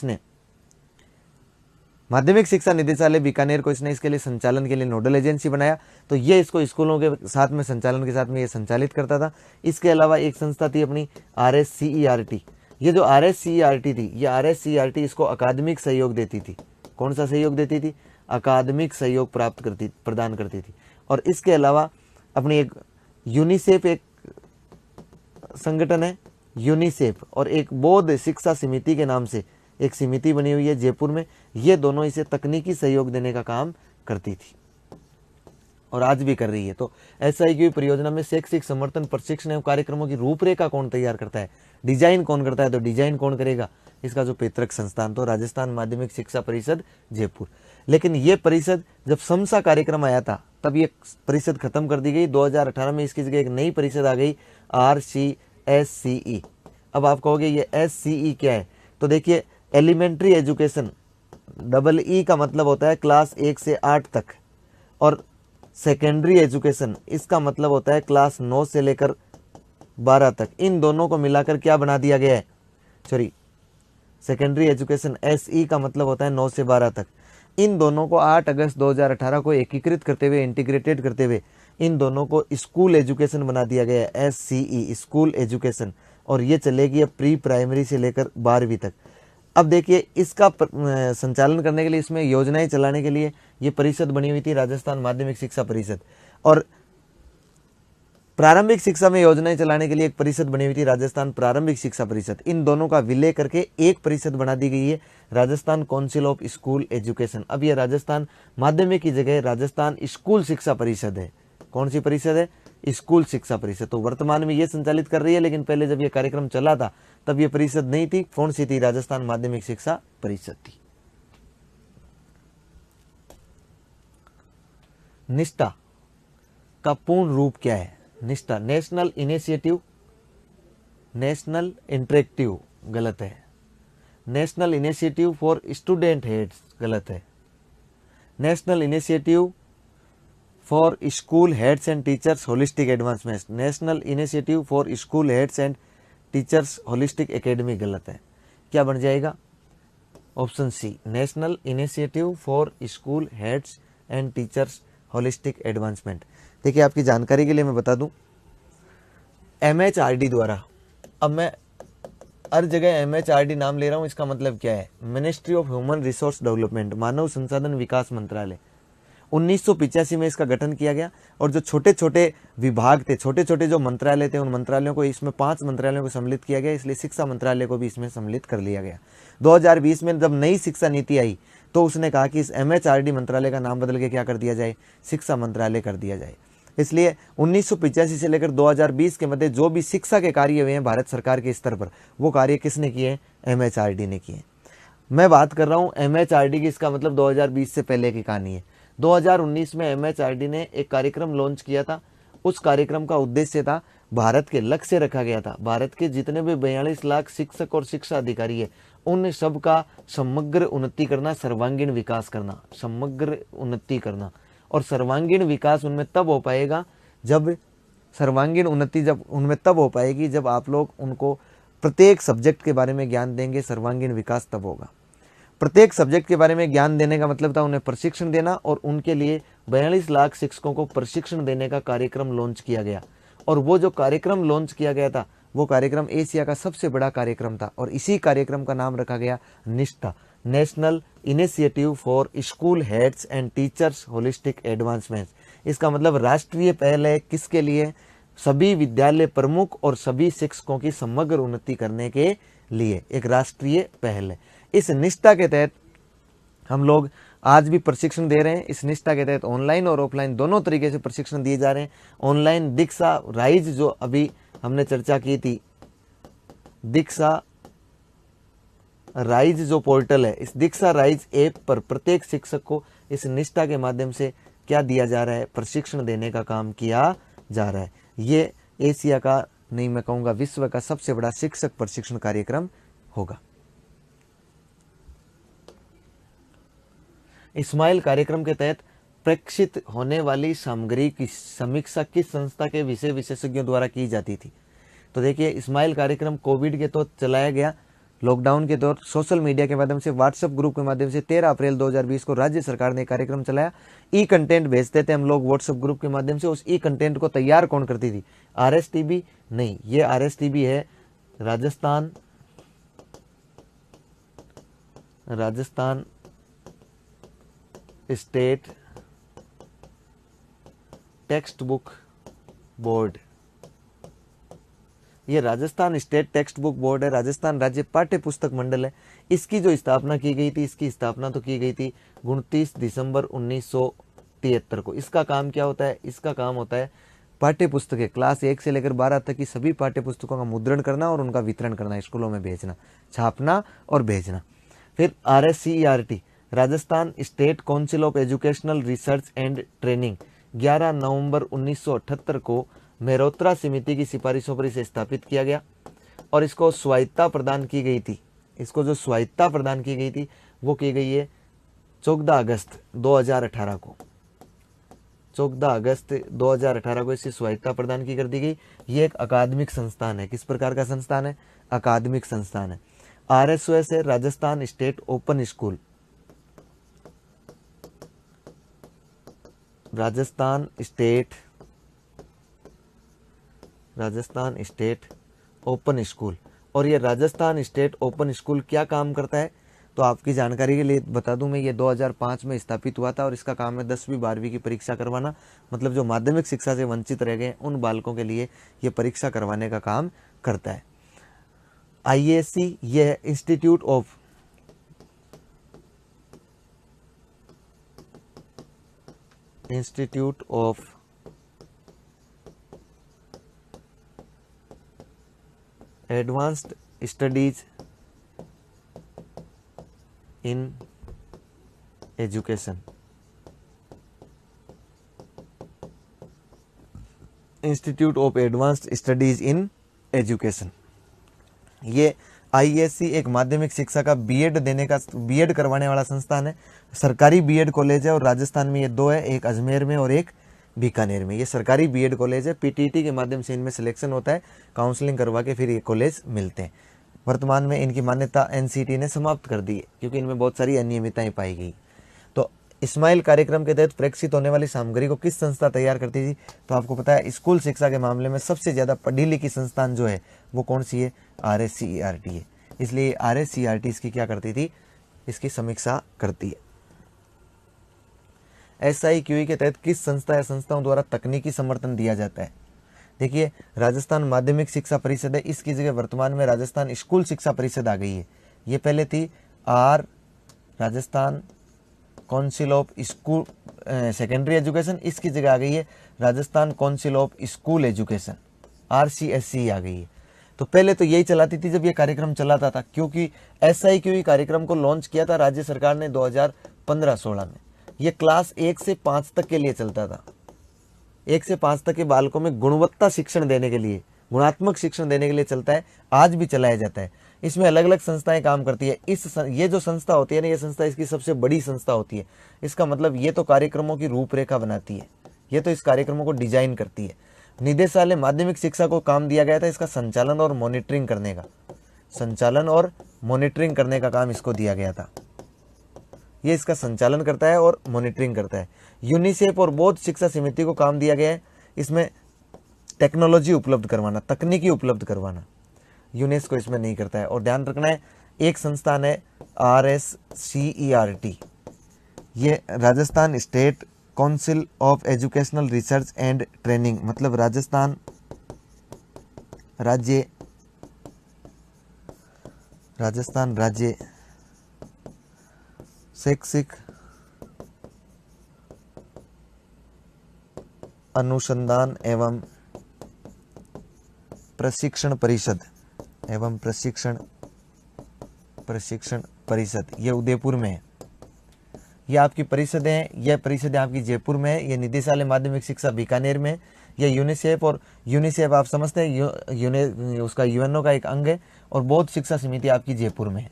इसने इसके लिए संचालन के लिए नोडल एजेंसी बनाया। तो ये इसको स्कूलों के साथ में संचालन के साथ में ये संचालित करता था। इसके अलावा एक संस्था थी अपनी RSCERT। ये जो RSCERT थी, ये RSCERT इसको अकादमिक सहयोग देती थी। कौन सा सहयोग देती थी, अकादमिक सहयोग प्रदान करती थी। और इसके अलावा अपनी एक यूनिसेफ एक संगठन है, यूनिसेफ, और एक बौद्ध शिक्षा समिति के नाम से एक समिति बनी हुई है जयपुर में। ये दोनों इसे तकनीकी सहयोग देने का काम करती थी और आज भी कर रही है। तो SIQE परियोजना में शैक्षिक समर्थन प्रशिक्षण एवं कार्यक्रमों की रूपरेखा कौन तैयार करता है, डिजाइन कौन करता है, तो डिजाइन कौन करेगा, इसका जो पैतृक संस्थान तो राजस्थान माध्यमिक शिक्षा परिषद जयपुर। लेकिन ये परिषद जब समसा कार्यक्रम आया था तब ये परिषद खत्म कर दी गई। 2018 में इसकी जगह एक नई परिषद आ गई RCSCE। अब आप कहोगे ये SCE क्या है, तो देखिए एलिमेंट्री एजुकेशन, EE का मतलब होता है क्लास 1 से 8 तक, और सेकेंडरी एजुकेशन इसका मतलब होता है क्लास 9 से लेकर 12 तक। इन दोनों को मिलाकर क्या बना दिया गया है, सॉरी सेकेंडरी एजुकेशन SE का मतलब होता है 9 से 12 तक। इन दोनों को 8 अगस्त 2018 को एकीकृत करते हुए, इंटीग्रेटेड करते हुए इन दोनों को स्कूल एजुकेशन बना दिया गया है, SCE स्कूल एजुकेशन। और ये चलेगी अब प्री प्राइमरी से लेकर 12वीं तक। अब देखिए इसका संचालन करने के लिए, इसमें योजनाएं चलाने के लिए ये परिषद बनी हुई थी राजस्थान माध्यमिक शिक्षा परिषद, और प्रारंभिक शिक्षा में योजनाएं चलाने के लिए एक परिषद बनी हुई थी राजस्थान प्रारंभिक शिक्षा परिषद। इन दोनों का विलय करके एक परिषद बना दी गई है Rajasthan council of school education. अब यह राजस्थान माध्यमिक की जगह राजस्थान स्कूल शिक्षा परिषद है। कौन सी परिषद है, स्कूल शिक्षा परिषद। तो वर्तमान में ये संचालित कर रही है, लेकिन पहले जब ये कार्यक्रम चला था तब ये परिषद नहीं थी। कौन सी थी, राजस्थान माध्यमिक शिक्षा परिषद थी। निष्ठा का पूर्ण रूप क्या है, निष्ठा नेशनल इनिशिएटिव, नेशनल इंटरेक्टिव गलत है, national initiative for student heads गलत है, national initiative for school heads and teachers holistic advancement, national initiative for school heads and teachers holistic academy गलत है। क्या बन जाएगा, option C national initiative for school heads and teachers holistic advancement. देखिए आपकी जानकारी के लिए मैं बता दूं, MHRD द्वारा, अब मैं हर जगह MHRD नाम ले रहा हूं, इसका मतलब क्या है, ministry of human resource development, मानव संसाधन विकास मंत्रालय। 1985 में इसका गठन किया गया, और जो छोटे छोटे विभाग थे, छोटे छोटे जो मंत्रालय थे, उन मंत्रालयों को, इसमें 5 मंत्रालयों को सम्मिलित किया गया, इसलिए शिक्षा मंत्रालय को भी इसमें सम्मिलित कर लिया गया। 2020 में जब नई शिक्षा नीति आई तो उसने कहा कि इस MHRD मंत्रालय का नाम बदल के क्या कर दिया जाए, शिक्षा मंत्रालय कर दिया जाए। इसलिए 1985 से लेकर 2020 के मध्य जो भी शिक्षा के कार्य हुए हैं भारत सरकार के स्तर पर, वो कार्य किसने किए, MHRD ने किए। मैं बात कर रहा हूँ MHRD की, इसका मतलब 2020 से पहले की कहानी है। 2019 में MHRD ने एक कार्यक्रम लॉन्च किया था। उस कार्यक्रम का उद्देश्य था, भारत के लक्ष्य रखा गया था, भारत के जितने भी 42 लाख शिक्षक और शिक्षा अधिकारी है उन सब का समग्र उन्नति करना, सर्वांगीण विकास करना, समग्र उन्नति करना। और सर्वांगीण विकास उनमें तब हो पाएगा जब सर्वांगीण उन्नति जब उनमें तब हो पाएगी जब आप लोग उनको प्रत्येक सब्जेक्ट के बारे में ज्ञान देंगे। सर्वांगीण विकास तब होगा। प्रत्येक सब्जेक्ट के बारे में ज्ञान देने का मतलब था उन्हें प्रशिक्षण देना, और उनके लिए 42 लाख शिक्षकों को प्रशिक्षण देने का कार्यक्रम लॉन्च किया गया। और वो जो कार्यक्रम लॉन्च किया गया था वो कार्यक्रम एशिया का सबसे बड़ा कार्यक्रम था, और इसी कार्यक्रम का नाम रखा गया निष्ठा, national initiative for school heads and teachers holistic advancement. इसका मतलब राष्ट्रीय पहल है किसके लिए? सभी विद्यालय प्रमुख और सभी शिक्षकों की समग्र उन्नति करने के लिए एक राष्ट्रीय पहल है। इस निष्ठा के तहत हम लोग आज भी प्रशिक्षण दे रहे हैं। इस निष्ठा के तहत ऑनलाइन और ऑफलाइन दोनों तरीके से प्रशिक्षण दिए जा रहे हैं। ऑनलाइन दीक्षा राइज जो अभी हमने चर्चा की थी, दीक्षा राइज जो पोर्टल है, इस दीक्षा राइज ऐप पर प्रत्येक शिक्षक को इस निष्ठा के माध्यम से क्या दिया जा रहा है? प्रशिक्षण देने का काम किया जा रहा है। ये एशिया का नहीं, मैं कहूँगा विश्व का सबसे बड़ा शिक्षक प्रशिक्षण कार्यक्रम होगा। इस्माइल कार्यक्रम के तहत प्रेक्षित होने वाली सामग्री की समीक्षा किस संस्था के विषय विशेषज्ञों द्वारा की जाती थी? तो देखिए, इस्माइल कार्यक्रम कोविड के तो चलाया गया, लॉकडाउन के दौर सोशल मीडिया के माध्यम से, व्हाट्सएप ग्रुप के माध्यम से 13 अप्रैल 2020 को राज्य सरकार ने कार्यक्रम चलाया। ई कंटेंट भेजते थे हम लोग व्हाट्सएप ग्रुप के माध्यम से। उस ई कंटेंट को तैयार कौन करती थी? RSTB नहीं, ये RSTB है Rajasthan state textbook board. ये Rajasthan state textbook board है, राजस्थान राज्य पाठ्य पुस्तक मंडल है। इसकी जो स्थापना की गई थी, इसकी स्थापना तो की गई थी 29 दिसंबर 1973 को। इसका काम क्या होता है? इसका काम होता है पाठ्य पुस्तकें क्लास 1 से लेकर 12 तक की सभी पाठ्य पुस्तकों का मुद्रण करना और उनका वितरण करना, स्कूलों में भेजना, छापना और भेजना। फिर RSCERT Rajasthan state council of educational research and training 11 नवंबर 1978 को मेहरोत्रा समिति की सिफारिशों पर इसे स्थापित किया गया और इसको स्वायत्ता प्रदान की गई थी। इसको जो स्वायत्ता प्रदान की गई थी वो की गई है 14 अगस्त 2018 को। 14 अगस्त 2018 को इसे स्वायत्ता प्रदान की कर दी गई। ये एक अकादमिक संस्थान है। किस प्रकार का संस्थान है? अकादमिक संस्थान है। RSOS है Rajasthan state open school. Rajasthan state open school. और ये राजस्थान स्टेट ओपन स्कूल क्या काम करता है? तो आपकी जानकारी के लिए बता दूं मैं, ये 2005 में स्थापित हुआ था और इसका काम है 10वीं 12वीं की परीक्षा करवाना। मतलब जो माध्यमिक शिक्षा से वंचित रह गए उन बालकों के लिए ये परीक्षा करवाने का काम करता है। IAC ये है institute of advanced studies in education. Institute of advanced studies in education. ये IAC एक माध्यमिक शिक्षा का बीएड करवाने वाला संस्थान है। सरकारी बीएड कॉलेज है और राजस्थान में ये 2 है, एक अजमेर में और एक बीकानेर में। ये सरकारी बीएड कॉलेज है। PTT के माध्यम से इनमें सिलेक्शन होता है, काउंसलिंग करवा के फिर ये कॉलेज मिलते हैं। वर्तमान में इनकी मान्यता NCT ने समाप्त कर दी है क्योंकि इनमें बहुत सारी अनियमितताएं पाई गई। तो इस्माइल कार्यक्रम के तहत प्रेक्षित होने वाली सामग्री को किस संस्था तैयार करती थी? तो आपको पता है स्कूल शिक्षा के मामले में सबसे ज्यादा पढ़ी लिखी संस्थान जो है वो कौन सी है? RSCERT है। इसलिए RSCERT इसकी क्या करती थी? इसकी समीक्षा करती है। SIQE के तहत किस संस्था या संस्थाओं द्वारा तकनीकी समर्थन दिया जाता है? देखिए, राजस्थान माध्यमिक शिक्षा परिषद है, इसकी जगह वर्तमान में राजस्थान स्कूल शिक्षा परिषद आ गई है। ये पहले थी Rajasthan council of school secondary education, इसकी जगह आ गई है Rajasthan council of school education, RCSE आ गई है। तो पहले तो यही चलाती थी जब ये कार्यक्रम चलाता था, क्योंकि SIQE कार्यक्रम को लॉन्च किया था राज्य सरकार ने 2015-16 में। ये क्लास 1 से 5 तक के लिए चलता था। 1 से 5 तक के बालकों में गुणवत्ता शिक्षण देने के लिए, गुणात्मक शिक्षण देने के लिए चलता है, आज भी चलाया जाता है। इसमें अलग अलग संस्थाएं काम करती है। ये जो संस्था होती है ना, ये संस्था इसकी सबसे बड़ी संस्था होती है। इसका मतलब ये तो कार्यक्रमों की रूपरेखा बनाती है, ये तो इस कार्यक्रमों को डिजाइन करती है। निदेशालय माध्यमिक शिक्षा को काम दिया गया था इसका संचालन और मॉनिटरिंग करने का, संचालन और मॉनिटरिंग करने का काम इसको दिया गया था। ये इसका संचालन करता है और मॉनिटरिंग करता है। यूनिसेफ और बौद्ध शिक्षा समिति को काम दिया गया है इसमें टेक्नोलॉजी उपलब्ध करवाना, तकनीकी उपलब्ध करवाना। यूनेस्को इसमें नहीं करता है। और ध्यान रखना है, एक संस्थान है RSCERT, ये Rajasthan state council of educational research and training, मतलब राजस्थान राज्य शैक्षिक अनुसंधान एवं प्रशिक्षण परिषद, ये उदयपुर में है। ये आपकी परिषदें हैं, यह परिषदें आपकी जयपुर में है। ये निदेशालय माध्यमिक शिक्षा बीकानेर में। यह यूनिसेफ, और यूनिसेफ आप समझते हैं उसका UNO का एक अंग है। और बौद्ध शिक्षा समिति आपकी जयपुर में है।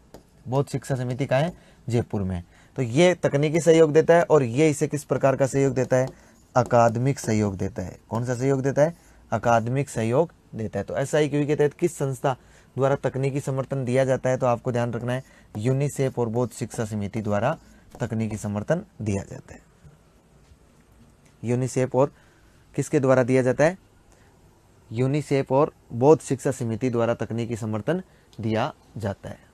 बौद्ध शिक्षा समिति कहाँ है? जयपुर में। तो ये तकनीकी सहयोग देता है, और ये इसे किस प्रकार का सहयोग देता है? अकादमिक सहयोग देता है। कौन सा सहयोग देता है? अकादमिक सहयोग देता है। तो SIQE के तहत किस संस्था द्वारा तकनीकी समर्थन दिया जाता है? तो आपको ध्यान रखना है, यूनिसेफ और बौद्ध शिक्षा समिति द्वारा तकनीकी समर्थन दिया जाता है। यूनिसेफ और किसके द्वारा दिया जाता है? यूनिसेफ और बौद्ध शिक्षा समिति द्वारा तकनीकी समर्थन दिया जाता है।